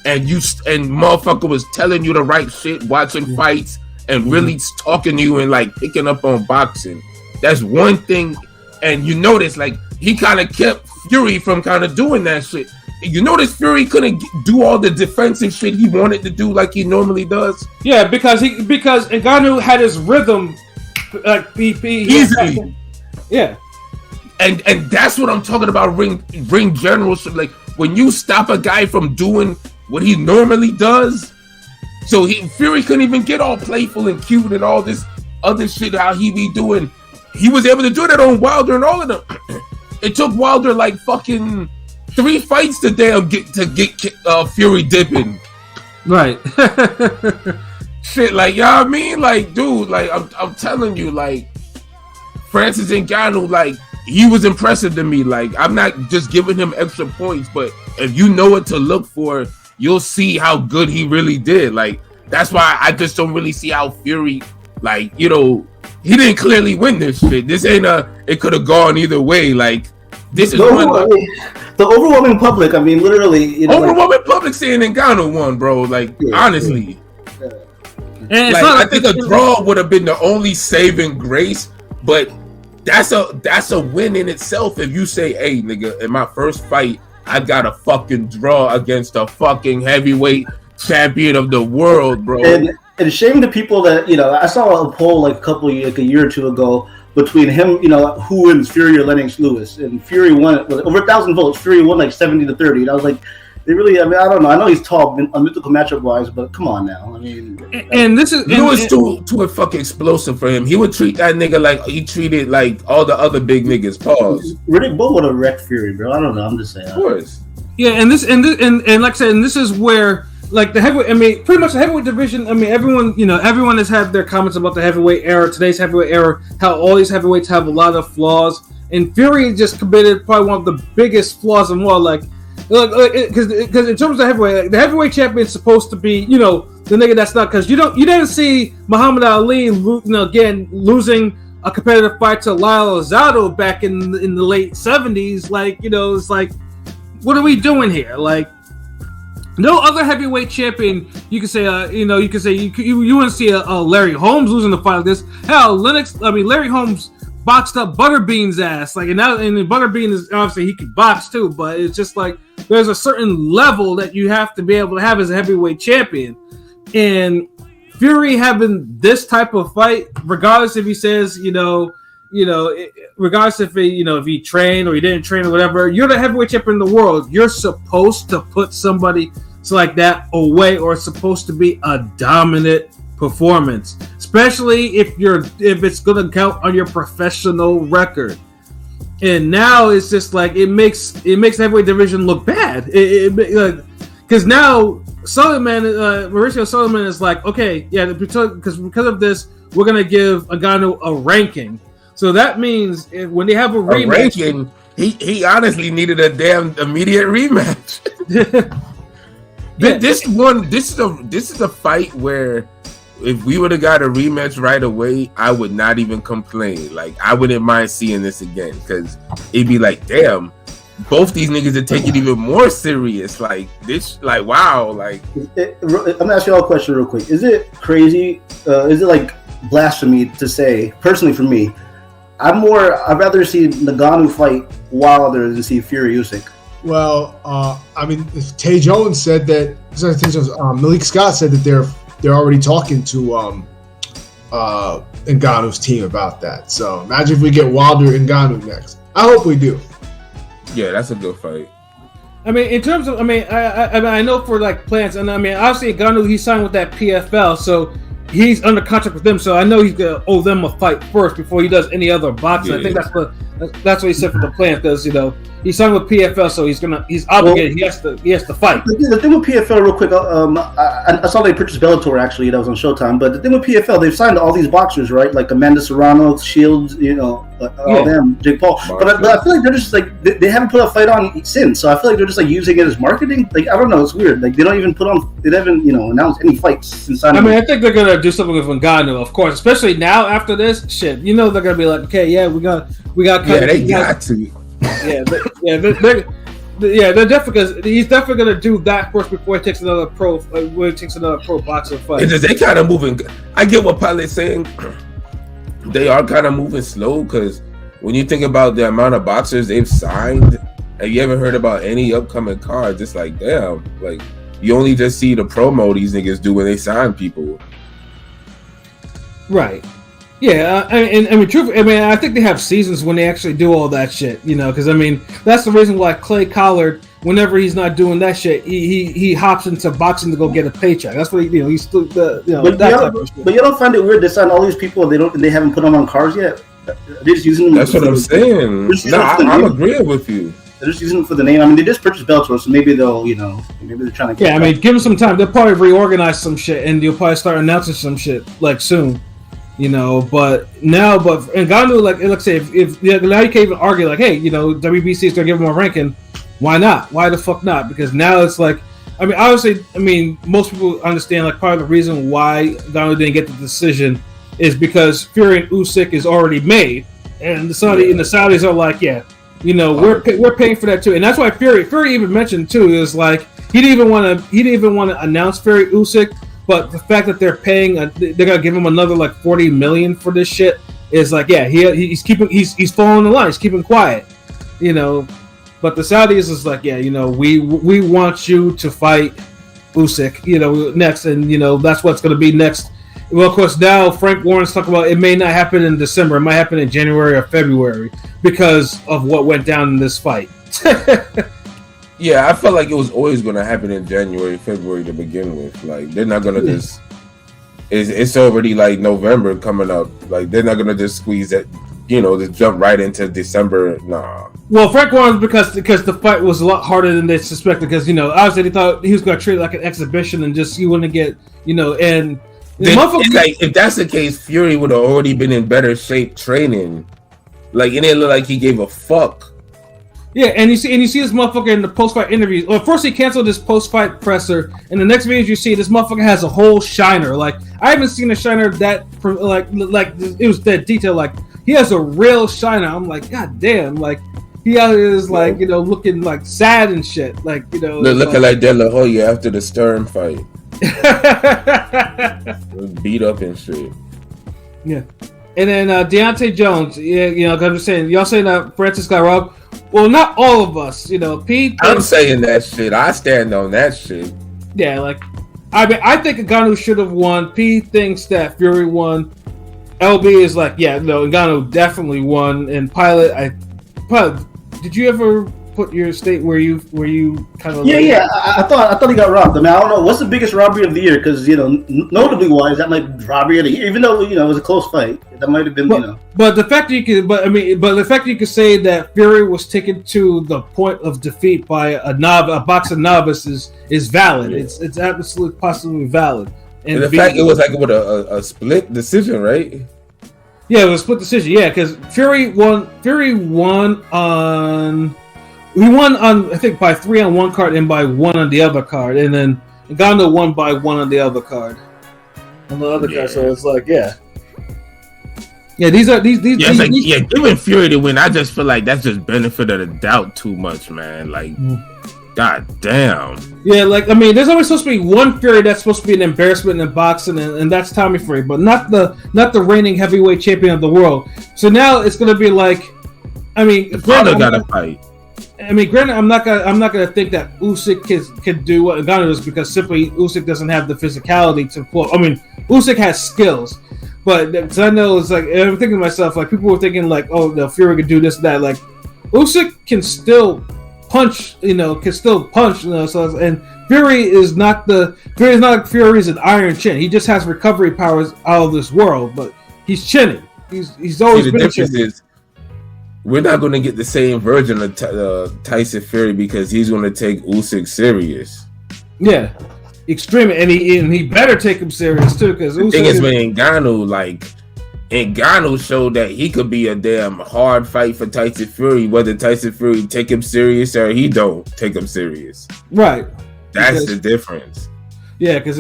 and motherfucker was telling you the right shit, watching fights, and really talking to you and like picking up on boxing. That's one thing. And you notice, like, he kind of kept Fury from kind of doing that shit. You notice Fury couldn't do all the defensive shit he wanted to do like he normally does. Yeah, because Ngannou had his rhythm easily. Yeah, and that's what I'm talking about. Ring generalship. Like when you stop a guy from doing what he normally does, so Fury couldn't even get all playful and cute and all this other shit how he be doing. He was able to do that on Wilder and all of them. It took Wilder like fucking 3 fights to get Fury dipping. Right. Shit, like, you know what I mean? Like, dude, like, I'm telling you, like, Francis Ngannou, like, he was impressive to me. Like, I'm not just giving him extra points, but if you know what to look for, you'll see how good he really did. Like, that's why I just don't really see how Fury, like, you know, he didn't clearly win this shit. This ain't it could have gone either way. Like, this is the overwhelming public. I mean, literally, you know, overwhelming public saying Ngannou won, bro. Like, honestly, and like, I think a draw would have been the only saving grace. But that's a win in itself. If you say, "Hey, nigga, in my first fight, I got a fucking draw against a fucking heavyweight champion of the world, bro." And shame to people that, you know, I saw a poll like a year or two ago between him, you know, who wins, Fury or Lennox Lewis, and Fury won with over 1,000 votes. Fury won like 70-30, and I was like, they really, I mean, I don't know. I know he's tall, mythical matchup wise, but come on now. I mean, and this is Lewis too fucking explosive for him. He would treat that nigga like he treated like all the other big niggas. Pause. Riddick Bowe would have wrecked Fury, bro. I don't know. I'm just saying. Of course. Yeah, and like I said, and this is where. Like the heavyweight, I mean, pretty much the heavyweight division. I mean, everyone has had their comments about the heavyweight era, today's heavyweight era, how all these heavyweights have a lot of flaws, and Fury just committed probably one of the biggest flaws and more. Like, because in terms of heavyweight, like, the heavyweight champion is supposed to be, you know, the nigga that's not, because you didn't see Muhammad Ali, again losing a competitive fight to Lyle Alzado back in the late 70s. Like, you know, it's like, what are we doing here? Like. No other heavyweight champion you can say, you wouldn't see a Larry Holmes losing the fight like this. Hell, Larry Holmes boxed up Butterbean's ass. Like, and Butterbean is obviously he can box too, but it's just like there's a certain level that you have to be able to have as a heavyweight champion. And Fury having this type of fight, regardless if he says, regardless if he trained or he didn't train or whatever, you're the heavyweight champion in the world. You're supposed to put somebody like that away, or it's supposed to be a dominant performance, especially if it's going to count on your professional record. And now it's just like it makes the heavyweight division look bad. Because now Mauricio Sullivan is like, okay, yeah, because of this, we're going to give Ngannou a ranking. So that means when they have a rematch, ranking, he honestly needed a damn immediate rematch. This is a fight where if we would have got a rematch right away, I would not even complain. Like, I wouldn't mind seeing this again, because it'd be like, damn, both these niggas are taking even more serious. Like this, like, wow. Like, I'm gonna ask you all a question real quick. Is it crazy? Is it like blasphemy to say? Personally, for me, I'd rather see Ngannou fight Wilder than see Fury Usyk. Well, I mean, if Tay Jones said that, Malik Scott said that they're already talking to Ngannou's team about that. So imagine if we get Wilder and Ngannou next. I hope we do. Yeah, that's a good fight. I mean, in terms of, I know for like plans, and I mean, obviously Ngannou, he signed with that PFL, so he's under contract with them. So I know he's gonna owe them a fight first before he does any other boxing. Yeah, I think that's what he said for the plan, because he signed with PFL, so he's obligated. Well, he has to fight. The thing with PFL, real quick, I saw they purchased Bellator actually. That was on Showtime. But the thing with PFL, they've signed all these boxers, right? Like Amanda Serrano, Shields, all them, Jake Paul. But I feel like they're just like they haven't put a fight on since. So I feel like they're just like using it as marketing. Like, I don't know, it's weird. Like, they don't even they haven't announced any fights since. I mean, I think they're gonna do something with Ngannou, of course, especially now after this shit. They're gonna be like, okay, yeah, we got. Yeah, they got to. Yeah, Yeah, they're definitely he's definitely gonna do that first before he takes another pro boxer fight. It's just they kind of moving. I get what Pilot's saying. They are kind of moving slow because when you think about the amount of boxers they've signed, have you ever heard about any upcoming cards? It's like, damn, like you only just see the promo these niggas do when they sign people. Right. Yeah, I mean, truthfully, I mean, I think they have seasons when they actually do all that shit, you know, because I mean, that's the reason why Clay Collard, whenever he's not doing that shit, he hops into boxing to go get a paycheck. That's what he's still But you don't find it weird they sign all these people they haven't put them on cars yet? They're just using them. That's what I'm saying. No, I'm agreeing with you. They're just using them for the name. I mean, they just purchased Bellator, so maybe they'll, maybe they're trying to. Yeah, I mean, give them some time. They'll probably reorganize some shit, and you'll probably start announcing some shit like soon. You know, but Ngannou, like, let's say, if now you can't even argue, like, hey, you know, WBC is gonna give him a ranking. Why not? Why the fuck not? Because now it's like, I mean, obviously, I mean, most people understand like part of the reason why Ngannou didn't get the decision is because Fury and Usyk is already made, and the Saudis are like, yeah, you know, we're paying for that too, and that's why Fury even mentioned too is like he didn't even want to announce Fury Usyk. But the fact that they're paying, they're gonna give him another like $40 million for this shit is like, yeah, he's following the line, he's keeping quiet, you know. But the Saudis is like, yeah, you know, we want you to fight Usyk, you know, next, and you know that's what's gonna be next. Well, of course, now Frank Warren's talking about it may not happen in December, it might happen in January or February because of what went down in this fight. Yeah, I felt like it was always going to happen in January, February to begin with. Like, they're not going to just... It's already, like, November coming up. Like, they're not going to just squeeze that, you know, just jump right into December. Nah. Well, Frank Warren, because the fight was a lot harder than they suspected. Because, you know, obviously they thought he was going to treat it like an exhibition and just, you wouldn't get, you know, and... Like, if that's the case, Fury would have already been in better shape training. Like, it didn't look like he gave a fuck. Yeah, and you see this motherfucker in the post-fight interviews. Well, first he canceled his post-fight presser, and the next videos you see, this motherfucker has a whole shiner. Like, I haven't seen a shiner that like it was that detail. Like, he has a real shiner. I'm like, god damn, like he is like, you know, looking like sad and shit. Like, you know, they're looking like De La Hoya after the Stern fight. Beat up and shit. Yeah, and then Deontay Jones. Yeah, you know, I'm just saying, y'all saying that Francis got robbed. Well, not all of us, you know. Pete, I'm saying that shit. I stand on that shit. Yeah, like, I mean, I think Ngannou should have won. Pete thinks that Fury won. LB is like, yeah, no, Ngannou definitely won. And Pilot, did you ever put your state where you kind of? Yeah. I thought he got robbed. I mean, I don't know what's the biggest robbery of the year because you know, notably wise, that might be robbery of the year. Even though you know it was a close fight, that might have been you know. But the fact that you could say that Fury was taken to the point of defeat by a boxing novice is valid. Yeah. It's absolutely possibly valid. And the fact it was like with a split decision, right? Yeah, it was a split decision. Yeah, because Fury won on. We won on, I think, by 3 on one card and by 1 on the other card, and then Ngannou won by 1 on the other card. On the other card, so it's like, yeah, these. Giving Fury to win, I just feel like that's just benefit of the doubt too much, man. Like, god damn. Yeah, like I mean, there's always supposed to be one Fury that's supposed to be an embarrassment in boxing, and that's Tommy Fury, but not the reigning heavyweight champion of the world. So now it's gonna be like, I mean, Father got to fight. I mean, granted, I'm not gonna think that Usyk can do what Ngannou does because simply Usyk doesn't have the physicality to pull. I mean, Usyk has skills, but because I know it's like I'm thinking to myself, like people were thinking like, oh, the Fury could do this and that. Like Usyk can still punch, you know. So and Fury is not like Fury's an iron chin. He just has recovery powers out of this world, but he's chinning. He's always been chinning. We're not going to get the same version of Tyson Fury because he's going to take Usyk serious. Yeah, extreme, and he better take him serious too. Because the thing is, with Ngannou showed that he could be a damn hard fight for Tyson Fury, whether Tyson Fury take him serious or he don't take him serious. Right. That's the difference. Yeah, because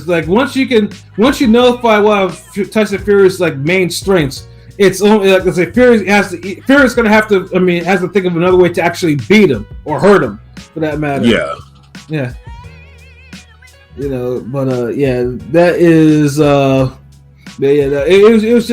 like once you nullify one of Tyson Fury's like main strengths. it's only like I say, Fury's going to have to. I mean, has to think of another way to actually beat him or hurt him, for that matter. Yeah. You know, but that is it was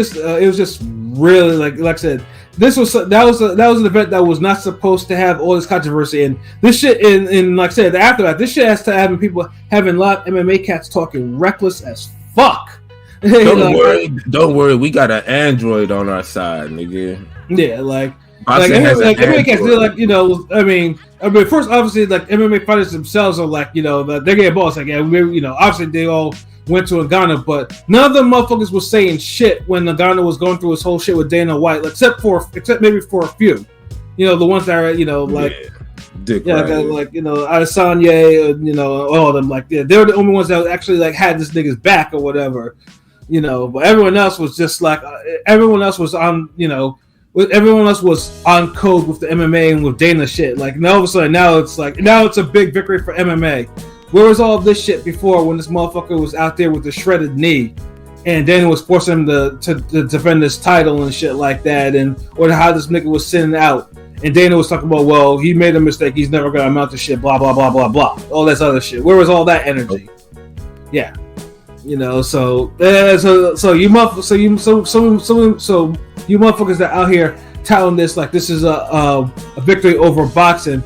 just really like I said, that was an event that was not supposed to have all this controversy, and this shit in like I said, after that, this shit has to have people having a lot of MMA cats talking reckless as fuck. Don't worry, we got an Android on our side, nigga. Yeah, like MMA cats, they're like, you know, I mean, first, obviously, like MMA fighters themselves are like, you know, they're getting balls. Like, yeah, you know, obviously they all went to Ngannou, but none of them motherfuckers was saying shit when Ngannou was going through his whole shit with Dana White, except maybe for a few, you know, the ones that are, you know, like, like you know, Adesanya, you know, all of them, like, yeah, they were the only ones that actually like had this nigga's back or whatever, you know, but everyone else was just like, everyone else was on, you know. Everyone else was on code with the MMA and with Dana shit. Like, now all of a sudden, now it's a big victory for MMA. Where was all this shit before when this motherfucker was out there with the shredded knee and Dana was forcing him to defend his title and shit like that, or how this nigga was sitting out and Dana was talking about, well, he made a mistake, he's never gonna amount to shit, blah blah blah blah blah, all this other shit. Where was all that energy? Yeah, you know. So you motherfuckers that out here touting this like this is a victory over boxing,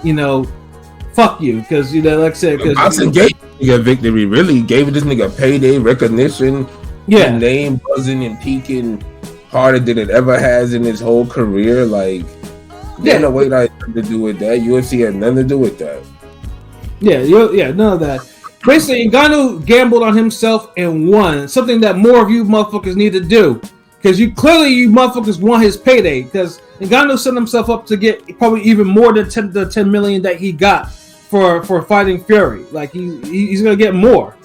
you know, fuck you, because you know, like I said, because boxing gave a victory, really gave this nigga payday, recognition, name buzzing and peaking harder than it ever has in his whole career. Like, no way that had nothing to do with that. UFC had nothing to do with that. None of that. Basically, Ngannou gambled on himself and won, something that more of you motherfuckers need to do. Because you motherfuckers want his payday. Because Ngannou set himself up to get probably even more than the $10 million that he got for fighting Fury. Like he's gonna get more.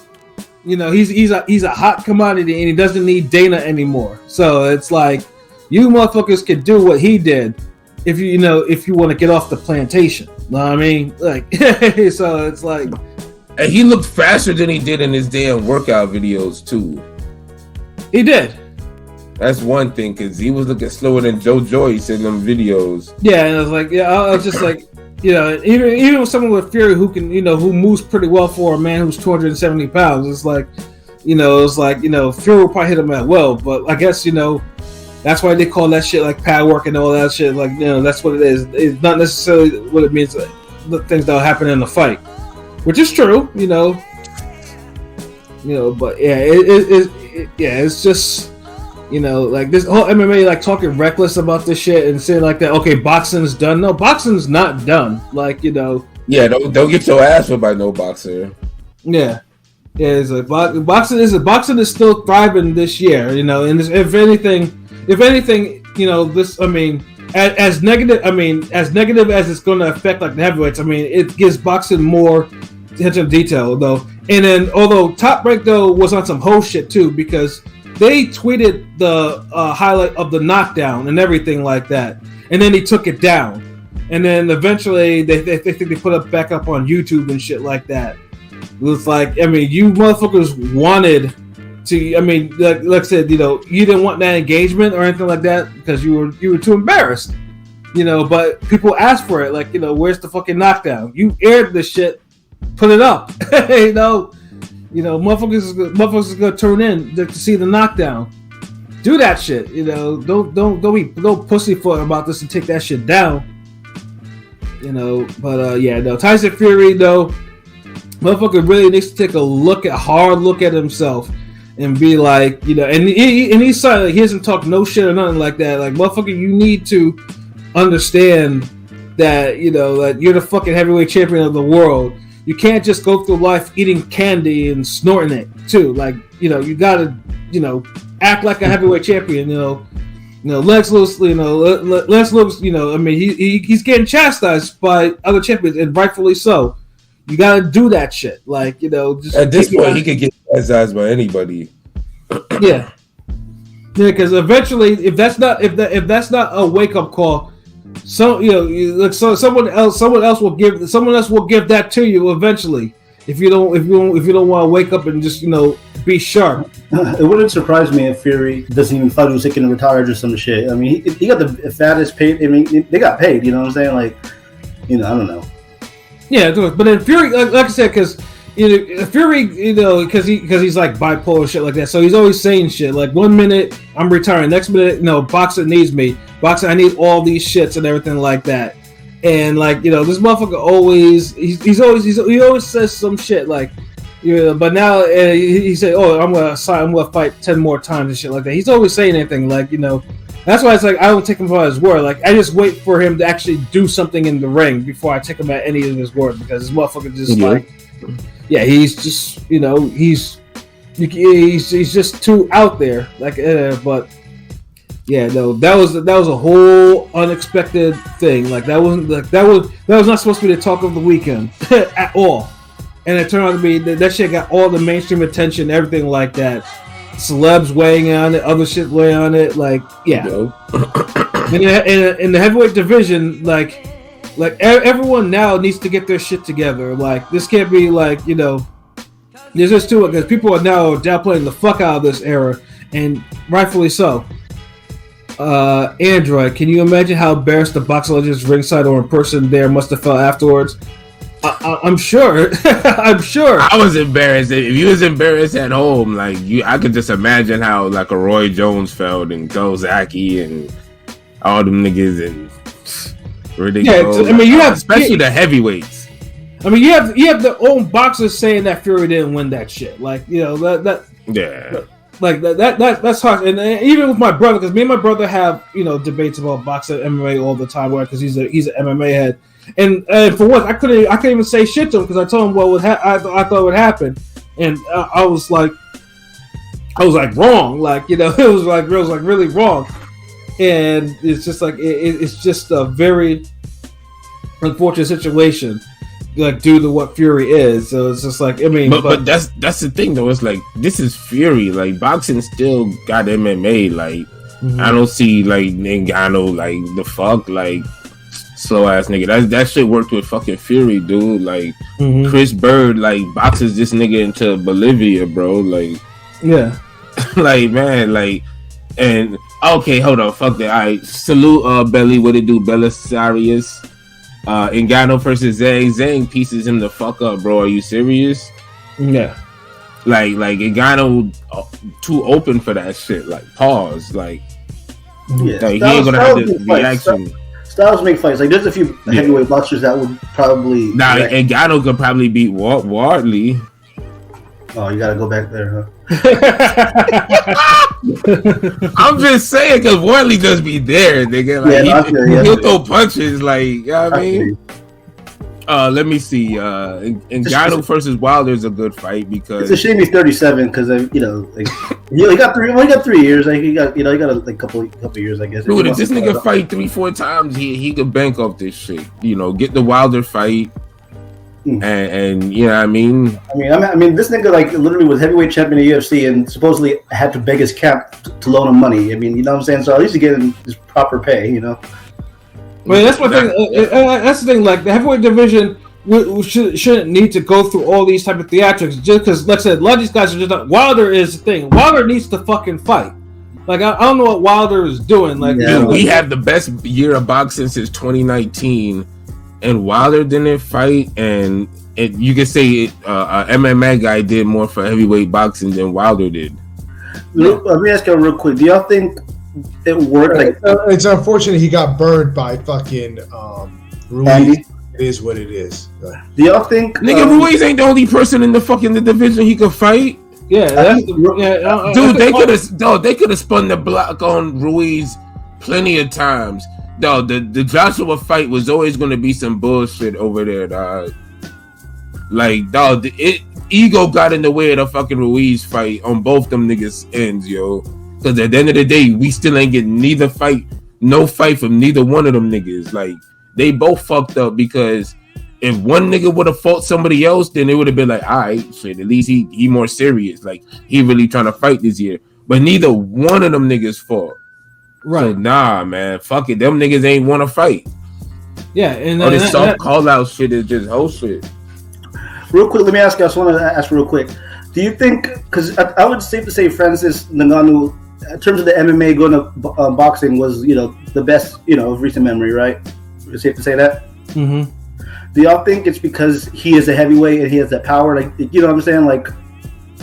You know, he's a hot commodity and he doesn't need Dana anymore. So it's like you motherfuckers could do what he did if you want to get off the plantation. You know what I mean? Like so it's like, and he looked faster than he did in his damn workout videos too. He did. That's one thing, because he was looking slower than Joe Joyce in them videos. Yeah, and I was like, I was just like, you know, even with someone with Fury who can, you know, who moves pretty well for a man who's 270 pounds, it's like, you know, Fury will probably hit him at will, but I guess, you know, that's why they call that shit like pad work and all that shit. Like, you know, that's what it is. It's not necessarily what it means, like, the things that'll happen in the fight, which is true, you know, but yeah, it's just. You know, like this whole MMA, like talking reckless about this shit and saying like that. Okay, boxing's done. No, boxing's not done. Like, you know. Yeah, don't get your ass whipped by no boxer. Yeah, it's like boxing is still thriving this year. You know, and if anything, you know, this. I mean, as negative as it's going to affect like the heavyweights. I mean, it gives boxing more attention to detail though. And then, although Top Rank though was on some whole shit too, because they tweeted the highlight of the knockdown and everything like that, and then he took it down, and then eventually they think they put it back up on YouTube and shit like that. It was like, I mean, you motherfuckers wanted to. I mean, like I said, you know, you didn't want that engagement or anything like that because you were too embarrassed, you know. But people asked for it, like, you know, where's the fucking knockdown? You aired the shit, put it up, you know. You know, motherfuckers is gonna tune in to see the knockdown. Do that shit. You know, don't be pussyfoot about this and take that shit down. You know, but Tyson Fury though, motherfucker really needs to take a hard look at himself and be like, you know, and he's sorry, like, he hasn't talked no shit or nothing like that. Like, motherfucker, you need to understand that, you know, that you're the fucking heavyweight champion of the world. You can't just go through life eating candy and snorting it too. Like, you know, you gotta, you know, act like a heavyweight champion. You know, Lex Luger. You know, Lex Luger. You know, I mean, he's getting chastised by other champions, and rightfully so. You gotta do that shit. Like, you know, just at this point, he could get chastised by anybody. Yeah, because eventually, if that's not a wake up call. So, you know, so someone else will give that to you eventually. If you don't want to wake up and just, you know, be sharp. It wouldn't surprise me if Fury doesn't even fight Usyk and retires or some shit. I mean, he got the fattest paid. I mean, they got paid. You know what I'm saying? Like, I don't know. Yeah, but then Fury, like I said, because Fury, because he's like bipolar shit like that. So he's always saying shit like 1 minute I'm retiring, next minute boxing needs me, boxing I need all these shits and everything like that. And like this motherfucker always he always says some shit like. But now he said, "Oh, I'm gonna fight 10 more times and shit like that." He's always saying anything like, That's why it's like I don't take him for his word. Like I just wait for him to actually do something in the ring before I take him at any of his word because this motherfucker just he's just he's just too out there. Like, but yeah, no, that was a whole unexpected thing. Like that was not supposed to be the talk of the weekend at all. And it turned out to be that shit got all the mainstream attention, everything like that. Celebs weighing on it, other shit weighing on it, like yeah. In the heavyweight division, like everyone now needs to get their shit together. Like this can't be like there's just too because people are now downplaying the fuck out of this era, and rightfully so. Android, can you imagine how embarrassed the box legends ringside or in person there must have felt afterwards? I'm sure. I'm sure. I was embarrassed. If you was embarrassed at home, like I could just imagine how like a Roy Jones felt and Gozaki and all them niggas and ridiculous. Yeah, I mean, you have especially the heavyweights. I mean, you have the own boxers saying that Fury didn't win that shit. Like that. Yeah. Like that's hard. And even with my brother, because me and my brother have debates about boxing, MMA all the time, because he's an MMA head. And for once, I couldn't even say shit to him because I told him what I thought would happen, and I was like wrong, like it was like really wrong, and it's just like it's just a very unfortunate situation, like due to what Fury is. So it's just like but that's the thing though. It's like this is Fury. Like boxing still got MMA. Like I don't see like Ngannou like the fuck like. Slow ass nigga. That shit worked with fucking Fury, dude. Like Chris Bird, like boxes this nigga into Bolivia, bro. Like, yeah, like man, like, and okay, hold on, fuck that. Alright, salute, Belly. What it do, Belisarius? Ngannou versus Zhang. Zhang pieces him the fuck up, bro. Are you serious? Yeah. Like Ngannou too open for that shit. Like, pause. Like, yeah, he ain't gonna have the reaction. Styles make fights. Like there's a few heavyweight boxers that would probably. And Ngannou could probably beat Wardley. Oh, you gotta go back there, huh? I'm just saying because Wardley just be there, nigga. Like he'll throw punches, like you know what I mean. Let me see. Ngannou versus Wilder is a good fight because it's a shame he's 37 because like he got 3 years. Like he got a couple years, I guess. Dude, if this nigga fight 3-4 times, he could bank off this shit. Get the Wilder fight, and you know what I mean. I mean, this nigga like literally was heavyweight champion of UFC and supposedly had to beg his camp to loan him money. I mean, you know what I'm saying? So at least he's getting his proper pay, Well, that's my thing. That's the thing. Like the heavyweight division shouldn't need to go through all these type of theatrics just because, like I said, a lot of these guys are just not. Wilder is the thing. Wilder needs to fucking fight. Like I don't know what Wilder is doing. Like we have the best year of boxing since 2019, and Wilder didn't fight. And you could say a MMA guy did more for heavyweight boxing than Wilder did. Let me ask you real quick. Do y'all think it worked? Like, it's unfortunate he got burned by fucking Ruiz. Andy? It is what it is. Do y'all think nigga Ruiz ain't the only person in the division he could fight? Yeah, dude, they could have spun the block on Ruiz plenty of times. No, the Joshua fight was always going to be some bullshit over there, dog. Like, dog, ego got in the way of the fucking Ruiz fight on both them niggas' ends, yo. Because at the end of the day, we still ain't getting no fight from neither one of them niggas. Like, they both fucked up because if one nigga would have fought somebody else, then it would have been like, all right, shit, at least he more serious. Like, he really trying to fight this year. But neither one of them niggas fought. Right. So, nah, man, fuck it. Them niggas ain't want to fight. Yeah. And all this soft call-out shit is just whole shit. Real quick, let me ask you. I just want to ask real quick. Do you think? Because I would safe to say Francis Ngannou, in terms of the MMA going to boxing, was the best of recent memory, right? Is it safe to say that? Mm-hmm. Do y'all think it's because he is a heavyweight and he has that power? Like, you know what I'm saying? Like,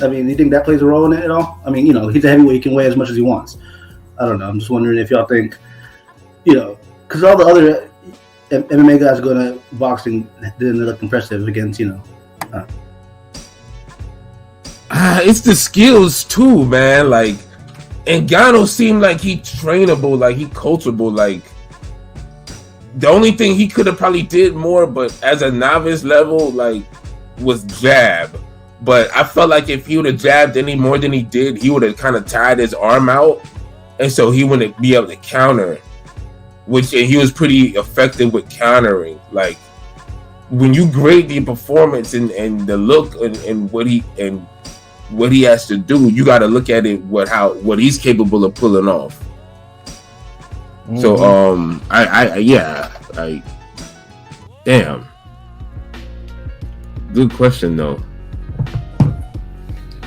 I mean, do you think that plays a role in it at all? I mean, he's a heavyweight, he can weigh as much as he wants. I don't know. I'm just wondering if y'all think, because all the other MMA guys going to boxing didn't look impressive against, It's the skills too, man. Like, Ngannou seemed like he trainable, like he coachable. Like, the only thing he could have probably did more, but as a novice level, like, was jab. But I felt like if he would have jabbed any more than he did, he would have kind of tied his arm out, and so he wouldn't be able to counter. And he was pretty effective with countering. Like, when you grade the performance and the look and what he has to do, you got to look at it what he's capable of pulling off. Mm-hmm. So damn, good question though.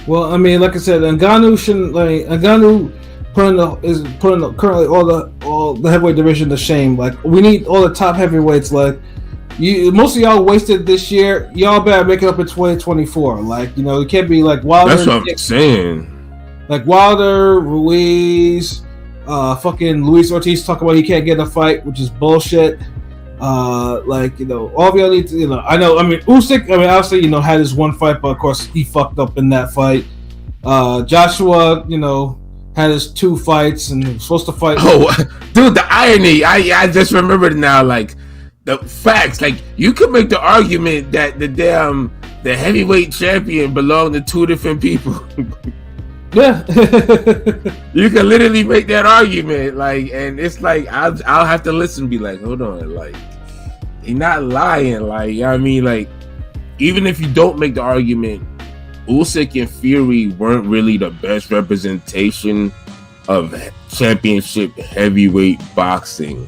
Well, I mean, like I said, Ngannou putting currently all the heavyweight division to shame. Like, we need all the top heavyweights. Like, most of y'all wasted this year. Y'all better make it up in 2024. Like, it can't be like Wilder. That's what I'm saying. Like Wilder, Ruiz, fucking Luis Ortiz talk about he can't get a fight, which is bullshit. All of y'all need to, I mean, Usyk, obviously, had his one fight, but of course he fucked up in that fight. Joshua, had his 2 fights and he was supposed to fight. Oh, dude, the irony! I just remembered now. Like, the facts. Like, you could make the argument that the heavyweight champion belonged to 2 different people. Yeah. You can literally make that argument, like, and it's like I'll have to listen and be like, hold on, like, he's not lying, like, I mean, like, even if you don't make the argument, Usyk and Fury weren't really the best representation of championship heavyweight boxing.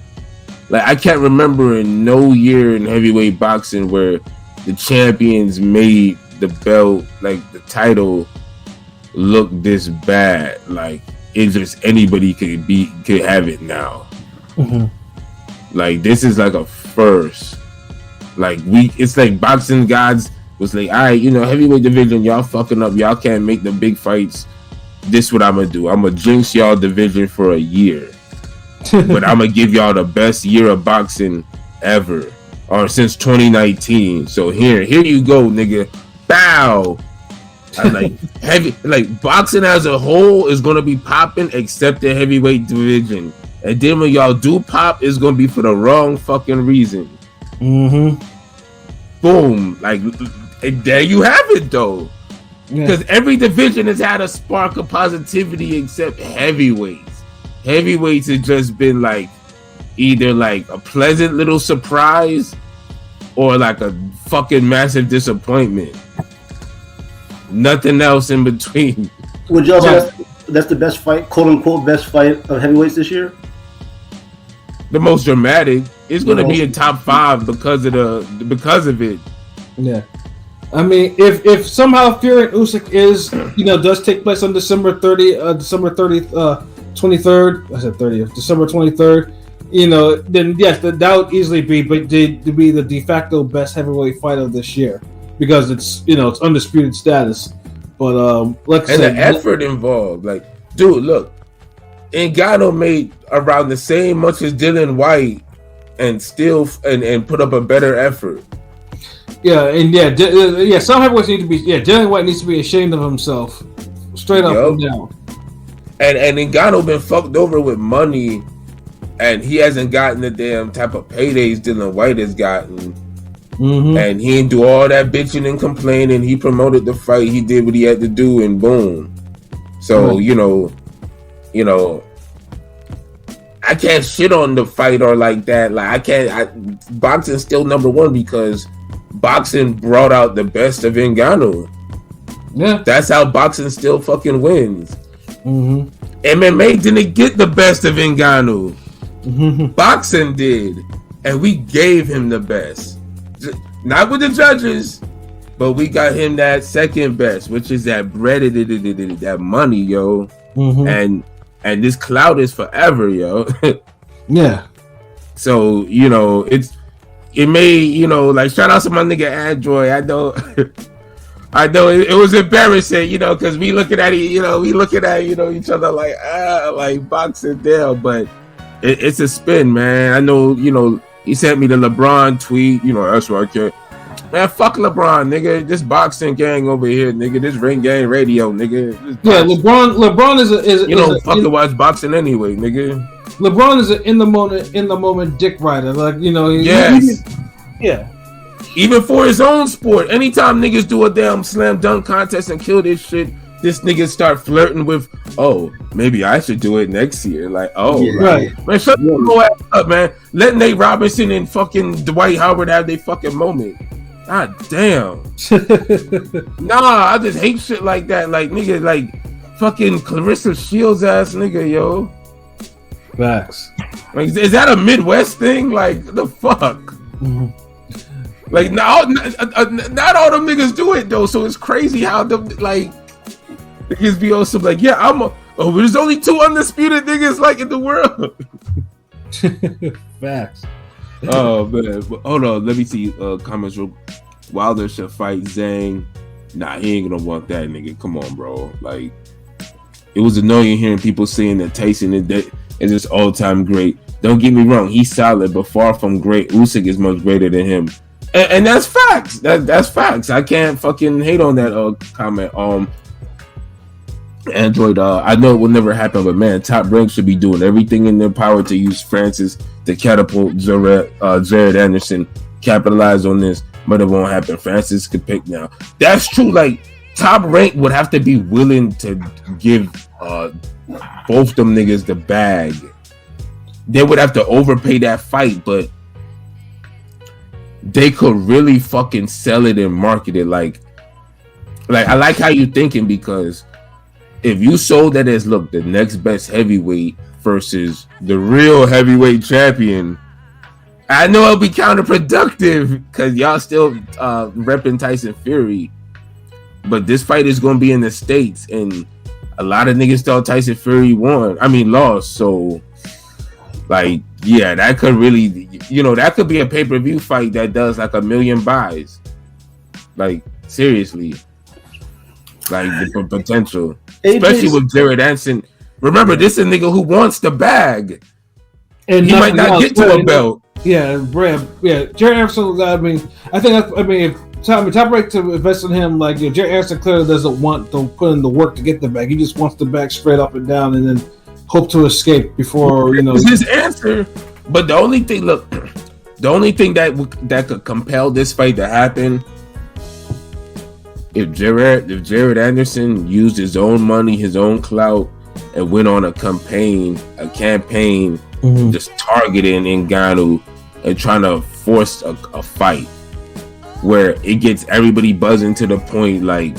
Like, I can't remember in no year in heavyweight boxing where the champions made the belt, like the title, look this bad. Like, it's just anybody could have it now. Mm-hmm. Like, this is like a first. Like, it's like boxing gods was like, all right, heavyweight division, y'all fucking up, y'all can't make the big fights. This what I'm gonna do. I'm gonna jinx y'all division for a year. But I'm gonna give y'all the best year of boxing ever, or since 2019. So here you go, nigga. Bow. I'm like boxing as a whole is gonna be popping except the heavyweight division. And then when y'all do pop, it's gonna be for the wrong fucking reason. Mm-hmm. Boom. Like, there you have it though. Because every division has had a spark of positivity except heavyweights. Heavyweights have just been like either like a pleasant little surprise or like a fucking massive disappointment. Nothing else in between. Would y'all say that's the best fight, quote unquote, best fight of heavyweights this year? The most dramatic. It's going to be in top 5 because of it. Yeah. I mean, if somehow Fury and Usyk does take place on December 23rd. I said 30th, December 23rd. Then yes, that would easily be the de facto best heavyweight fight of this year because it's it's undisputed status. But like I said, the effort involved, like, dude, look, Ngannou made around the same much as Dylan White and still and put up a better effort. Yeah, and some heavyweights need to be. Yeah, Dylan White needs to be ashamed of himself, straight up and down. And Ngannou been fucked over with money, and he hasn't gotten the damn type of paydays Dylan White has gotten. Mm-hmm. And he didn't do all that bitching and complaining. He promoted the fight. He did what he had to do, and boom. So I can't shit on the fight or like that. Like, I can't. Boxing's still number 1 because boxing brought out the best of Ngannou. Yeah, that's how boxing still fucking wins. Mm-hmm. MMA didn't get the best of Ngannou. Mm-hmm. Boxing did, and we gave him the best. Not with the judges, but we got him that second best, which is that bread, that money, yo. And this clout is forever, yo. Yeah. So, you know, it may, you know, like shout out to my nigga Android. I know it was embarrassing, you know, because we looking at it, you know, each other like boxing down, but it's a spin, man. I know, you know, he sent me the LeBron tweet, you know, that's why I can't. Man, fuck LeBron, nigga. This boxing gang over here, nigga. This ring gang radio, nigga. Yeah, LeBron is you don't fucking watch boxing anyway, nigga. LeBron is an in the moment dick rider, like, you know. Yes. Yeah. Even for his own sport, anytime niggas do a damn slam dunk contest and kill this shit, this nigga start flirting with, oh, maybe I should do it next year. Like, oh, yeah, right. Man, shut the ass up, man. Let Nate Robinson and fucking Dwight Howard have their fucking moment. God damn. Nah, I just hate shit like that. Like, nigga, like fucking Clarissa Shields ass nigga, yo. Facts. Like, is that a Midwest thing? Like, the fuck? Like, not all them niggas do it though. So it's crazy how them like niggas be also like, yeah, there's only 2 undisputed niggas like in the world. Facts. Oh man, hold on. Let me see comments. Wilder should fight Zhang. Nah, he ain't gonna want that nigga. Come on, bro. Like, it was annoying hearing people saying that Tyson is this all-time great. Don't get me wrong, he's solid, but far from great. Usyk is much greater than him, and that's facts. That's facts. I can't fucking hate on that comment. Android, I know it will never happen, but man, Top Rank should be doing everything in their power to use Francis to catapult Jared Anderson. Capitalize on this, but it won't happen. Francis could pick now. That's true. Like, Top Rank would have to be willing to give both them niggas the bag. They would have to overpay that fight, but they could really fucking sell it and market it. Like I like how you thinking, because if you sold that as, look, the next best heavyweight versus the real heavyweight champion, I know it'll be counterproductive because y'all still repping Tyson Fury, but this fight is going to be in the States, and a lot of niggas thought Tyson Fury lost. So, like, yeah, that could really, you know, that could be a pay-per-view fight that does like 1 million buys. Like, seriously. Like, the potential. Especially with Jared Anderson. Remember, this is a nigga who wants the bag. And he might not get to a belt. Yeah, Jared Anderson. If Top Rank to invest in him, like, Jared Anderson clearly doesn't want to put in the work to get the bag. He just wants the bag straight up and down, and then hope to escape before, you know. It's his answer. But the only thing that could compel this fight to happen, if Jared Anderson used his own money, his own clout, and went on a campaign, just targeting Ngannou and trying to force a fight where it gets everybody buzzing to the point, like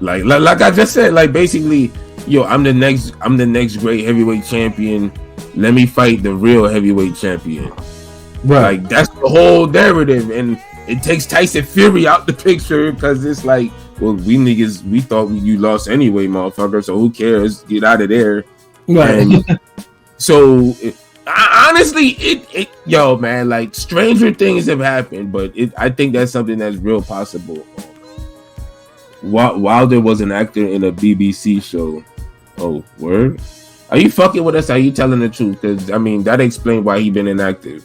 I just said, like, basically, yo, I'm the next great heavyweight champion. Let me fight the real heavyweight champion. Right. Like, that's the whole narrative, and it takes Tyson Fury out the picture because it's like, well, we thought you lost anyway, motherfucker. So who cares? Get out of there. Right. And so, honestly, yo, man, like, stranger things have happened, but I think that's something that's real possible. Wilder was an actor in a BBC show. Oh, word? Are you fucking with us? Are you telling the truth? Because, that explains why he been inactive.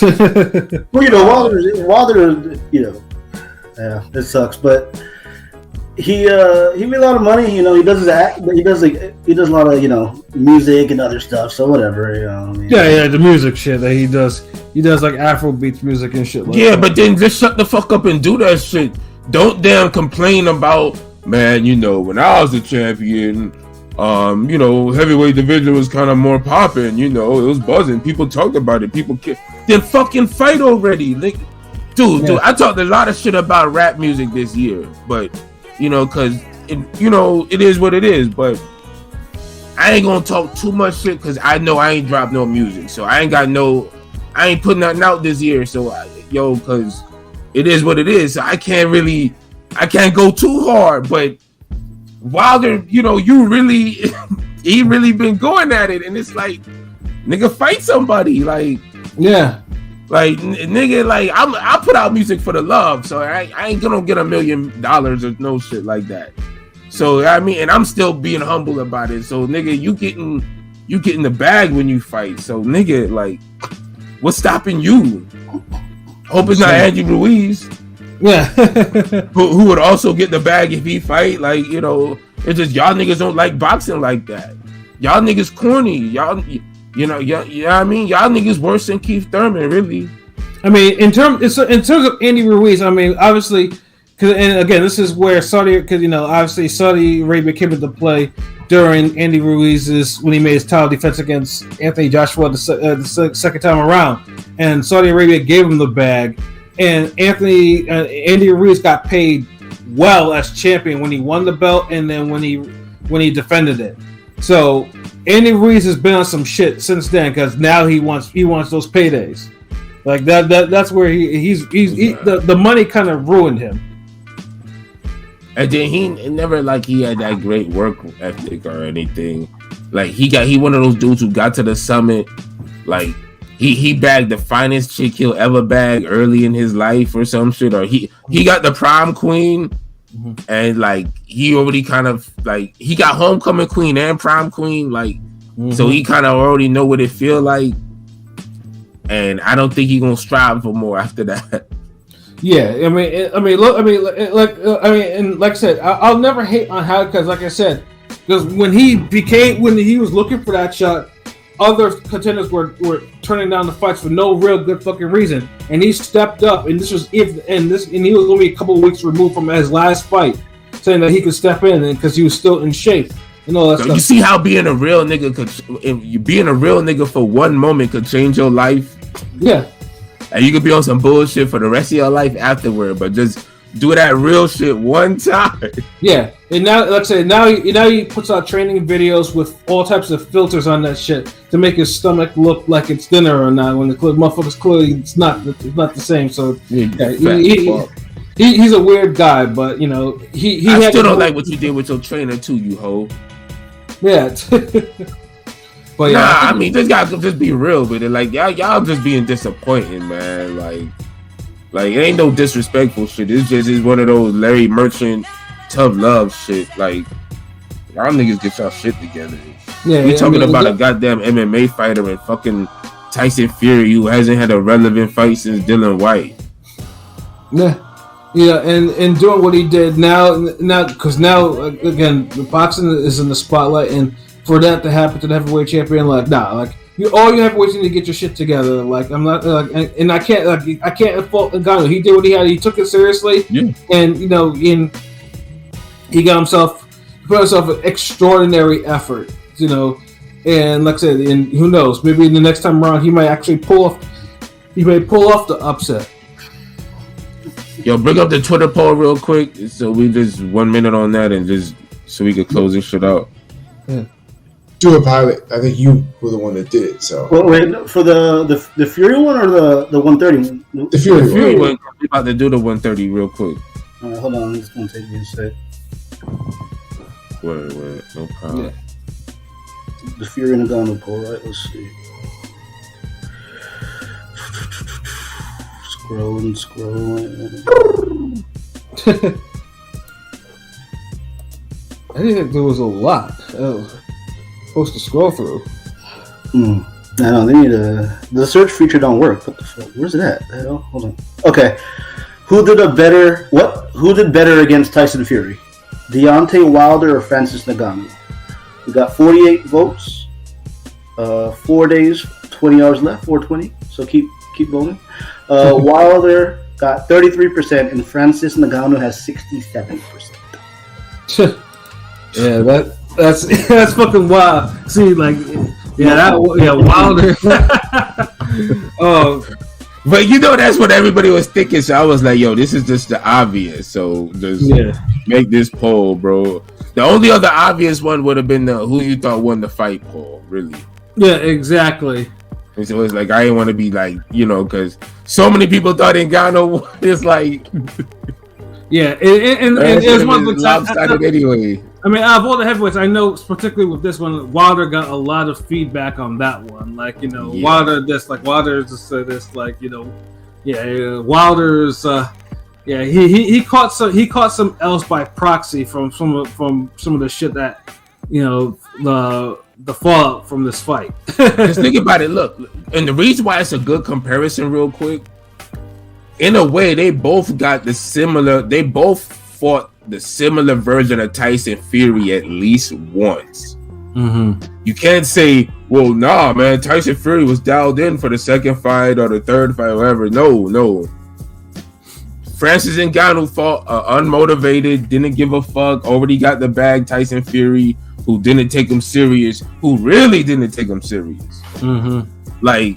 Well, Wilder, yeah, it sucks, but he made a lot of money. He does his act, but he does a lot of music and other stuff. So whatever, Yeah, the music shit that he does. He does like Afrobeats music and shit. Like that. But then just shut the fuck up and do that shit. Don't damn complain about, man. When I was a champion, heavyweight division was kind of more popping. It was buzzing. People talked about it. People cared. Then fucking fight already, like, dude. I talked a lot of shit about rap music this year, but because it is what it is. But I ain't gonna talk too much shit because I know I ain't dropped no music, so I ain't putting nothing out this year. So because it is what it is. I can't go too hard, but Wilder, you know, he really been going at it, and it's like, nigga, fight somebody, like, yeah, like nigga, like I put out music for the love, so I ain't gonna get $1 million or no shit like that. So I mean, and I'm still being humble about it. So nigga, you getting the bag when you fight. So nigga, like, what's stopping you? Hope it's not Andy Ruiz. Yeah, who would also get the bag if he fight. Like, you know, it's just y'all niggas don't like boxing like that. Y'all niggas corny. Y'all, you know what I mean? Y'all niggas worse than Keith Thurman, really. I mean, in terms of Andy Ruiz, I mean, obviously, and again, this is where because you know, obviously Saudi Arabia came into play during Andy Ruiz's when he made his title defense against Anthony Joshua the second time around, and Saudi Arabia gave him the bag. And Andy Ruiz got paid well as champion when he won the belt, and then when he defended it. So Andy Ruiz has been on some shit since then because now he wants those paydays. Like that's where the money kind of ruined him. And then he never like he had that great work ethic or anything. Like he one of those dudes who got to the summit, like. He bagged the finest chick he'll ever bag early in his life or some shit, or he got the prom queen, and like he already kind of like he got homecoming queen and prom queen, like so he kind of already know what it feel like, and I don't think he gonna strive for more after that. Yeah, and like I said, I'll never hate on how because like I said, because when he was looking for that shot. Other contenders were turning down the fights for no real good fucking reason, and he stepped up. And he was only a couple of weeks removed from his last fight, saying that he could step in because he was still in shape and all that stuff. You see how being a real nigga for one moment could change your life. Yeah, and you could be on some bullshit for the rest of your life afterward, but just do that real shit one time. Yeah, and now, like I said, now he puts out training videos with all types of filters on that shit to make his stomach look like it's thinner or not. When the motherfucker's clearly it's not the same. So yeah, he's a weird guy, but you know I still don't like what you did with your trainer too, you hoe. Yeah. But yeah, I mean, this guy could just be real with it. Like y'all just being disappointing, man. Like it ain't no disrespectful shit. It's one of those Larry Merchant tough love shit. Like y'all niggas get y'all shit together. Yeah, we talking about a goddamn MMA fighter and fucking Tyson Fury who hasn't had a relevant fight since Dylan White. Yeah, and doing what he did now because now again the boxing is in the spotlight, and for that to happen to the heavyweight champion, like all you heavyweights need to get your shit together. Like I'm not and I can't fault Ngannou. He did what he had. He took it seriously, and you know, he put himself an extraordinary effort. You know, and like I said, and who knows? Maybe the next time around, he might actually pull off the upset. Yo, bring up the Twitter poll real quick, so we just 1 minute on that, and just so we could close this shit out. Yeah. Do a pilot. I think you were the one that did it. So. Well, wait, for the Fury one or the 130 one? The Fury one. We're about to do the 130 real quick. All right, hold on. I'm just gonna take you a sec. Wait, no problem. Yeah. The Fury and Ngannou poll, right? Let's see. Scrolling. I didn't think there was a lot. Supposed to scroll through. I know they need the search feature don't work. What the fuck? Where's it at? Hold on. Okay. Who did better against Tyson Fury? Deontay Wilder or Francis Ngannou? We got 48 votes. 4 days, 20 hours left. 420. So keep voting. Wilder got 33%, and Francis Ngannou has 67%. Yeah, that's fucking wild. See, like, Wilder. Oh, but you know that's what everybody was thinking. So I was like, yo, this is just the obvious. So just make this poll, bro. The only other obvious one would have been the who you thought won the fight poll, really. Yeah, exactly. And so it's like I didn't want to be like, because so many people thought Ngannou is like, yeah, and it's one of the lopsided anyway. I mean, out of all the heavyweights, I know particularly with this one, Wilder got a lot of feedback on that one. Like, Wilder this, like Wilder's this, like, Wilder's, he caught some else by proxy from some of the shit that, the fallout from this fight. Just think about it. Look, and the reason why it's a good comparison, real quick, in a way, they both fought the similar version of Tyson Fury at least once. Mm-hmm. You can't say, well, nah, man, Tyson Fury was dialed in for the second fight or the third fight, or whatever. No. Francis Ngannou fought unmotivated, didn't give a fuck, already got the bag. Tyson Fury, who didn't take him serious, who really didn't take him serious. Mm-hmm. Like,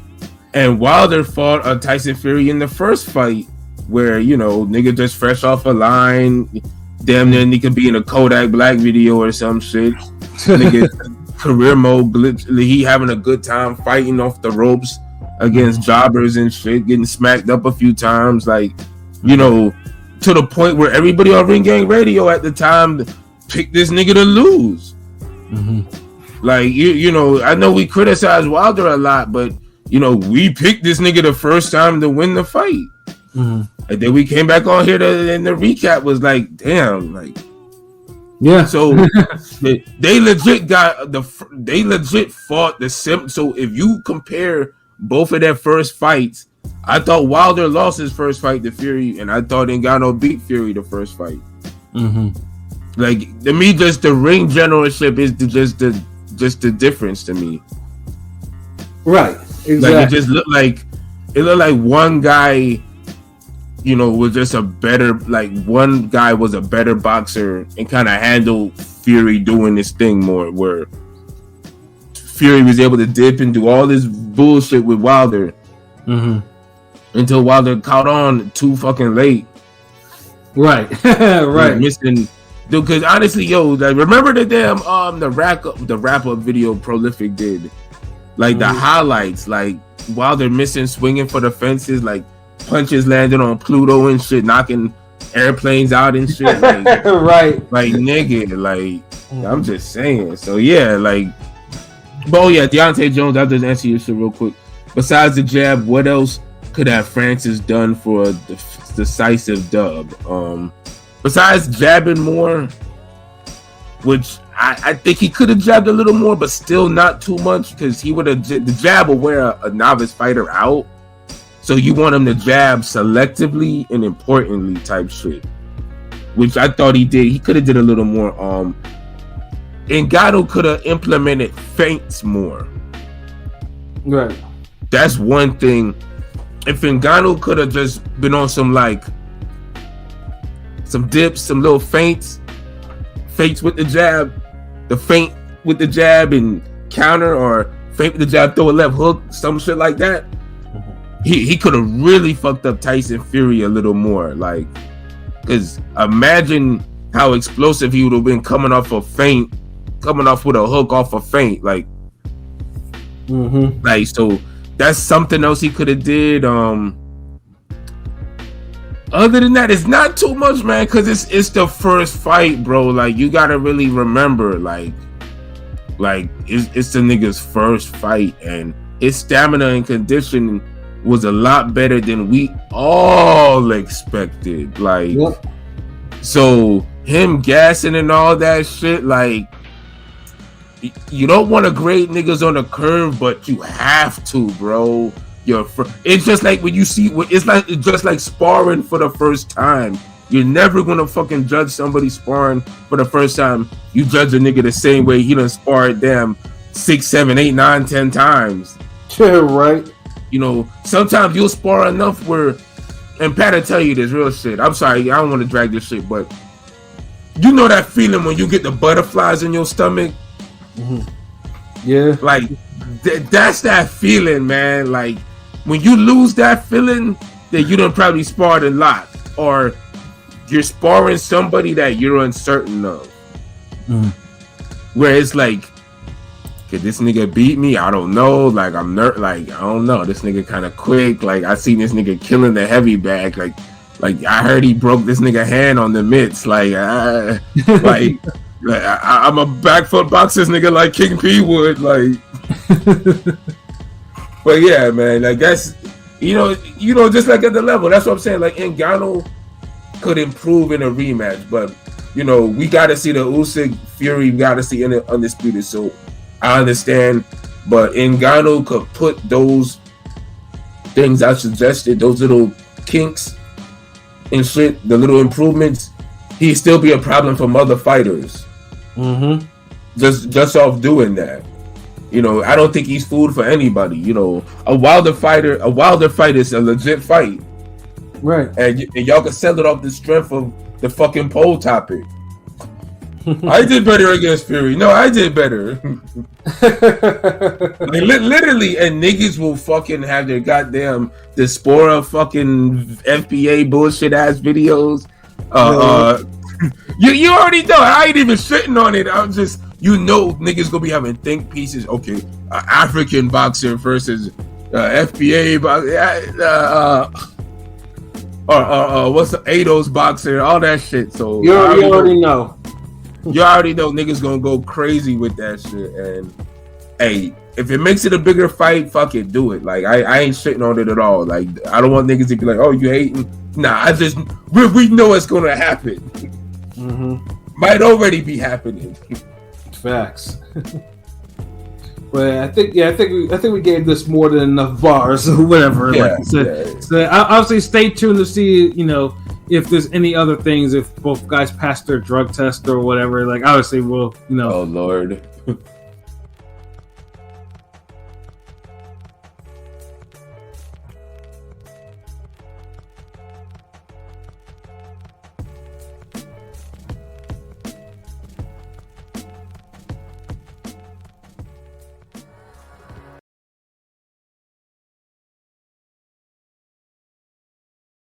and Wilder fought Tyson Fury in the first fight where, nigga just fresh off a line, damn near nigga be in a Kodak Black video or some shit. Nigga, career mode, he having a good time fighting off the ropes against jobbers and shit, getting smacked up a few times, like, to the point where everybody on Ring Gang Radio at the time picked this nigga to lose. Mm-hmm. Like, I know we criticize Wilder a lot, but we picked this nigga the first time to win the fight. Mm-hmm. And then we came back on here and the recap was like, damn, like, yeah. So they legit fought the same. So if you compare both of their first fights, I thought Wilder lost his first fight to Fury, and I thought Ngannou beat Fury the first fight. Mm-hmm. Like, to me, just the ring generalship is just the difference to me. Right. Exactly. Like, it just looked like one guy, was just a better, like, one guy was a better boxer and kind of handled Fury doing this thing more, where Fury was able to dip and do all this bullshit with Wilder. Mm-hmm. Until Wilder caught on too fucking late. Right. Right. Missing. Dude, because honestly, like, remember the damn the wrap up video Prolific did, like the highlights, like Wilder missing, swinging for the fences, like punches landing on Pluto and shit, knocking airplanes out and shit. Like, right. Like, nigga, like, I'm just saying. So yeah, like, but yeah, Deontay Jones. I'll just answer your shit real quick. Besides the jab, what else could have Francis done for a decisive dub? Besides jabbing more, which I think he could have jabbed a little more, but still not too much, because he would have, the jab will wear a novice fighter out. So you want him to jab selectively and importantly type shit, which I thought he did. He could have did a little more. Ngannou could have implemented feints more. Right. That's one thing. If Ngannou could have just been on some, like, some dips, some little feints with the jab, the feint with the jab and counter, or feint with the jab, throw a left hook, some shit like that, he could have really fucked up Tyson Fury a little more. Like, because imagine how explosive he would have been coming off a feint, coming off with a hook off a feint, like, like, so that's something else he could have did. Other than that, it's not too much, man, because it's the first fight, bro. Like, you gotta really remember, like it's the nigga's first fight, and his stamina and condition was a lot better than we all expected. Like, so him gassing and all that shit, like, you don't want to grade niggas on the curve, but you have to, bro. It's just like when you see, it's just like sparring for the first time. You're never gonna fucking judge somebody sparring for the first time. You judge a nigga the same way he done sparred them 6, 7, 8, 9, 10 times. Right. Sometimes you'll spar enough where, and Pat will tell you this real shit. I'm sorry, I don't want to drag this shit, but you know that feeling when you get the butterflies in your stomach? Yeah. Like, that's that feeling, man. Like, when you lose that feeling, then you done probably sparred a lot, or you're sparring somebody that you're uncertain of. Where it's like, could this nigga beat me? I don't know. Like I don't know. This nigga kind of quick. Like I seen this nigga killing the heavy bag. Like I heard he broke this nigga hand on the mitts. I'm a back foot boxers nigga like King P would. Like, but yeah, man. Like that's you know just like at the level. That's what I'm saying. Like Ngannou could improve in a rematch, but you know we got to see the Usyk Fury. We got to see in the undisputed. So I understand, but Ngannou could put those things I suggested, those little kinks and shit, the little improvements, he'd still be a problem for other fighters. Mm-hmm. Just off doing that. You know, I don't think he's food for anybody. You know, a wilder fight is a legit fight. Right. And y'all can sell it off the strength of the fucking poll topic. I did better against Fury. No, I did better. Like, literally, and niggas will fucking have their goddamn Diaspora fucking FBA bullshit ass videos. You already know. I ain't even shitting on it. I'm just, niggas gonna be having think pieces. Okay, African boxer versus FBA what's the Eidos boxer? All that shit. So you already know. You already know niggas gonna go crazy with that shit. And hey, if it makes it a bigger fight, fuck it, do it. Like I ain't shitting on it at all. Like I don't want niggas to be like, oh, you hating? Nah, we know it's gonna happen. Mm-hmm. Might already be happening. Facts. But I think we gave this more than enough bars or whatever. Yeah, like I said. So obviously stay tuned to see, if there's any other things, if both guys pass their drug test or whatever. Like obviously we'll, Oh Lord.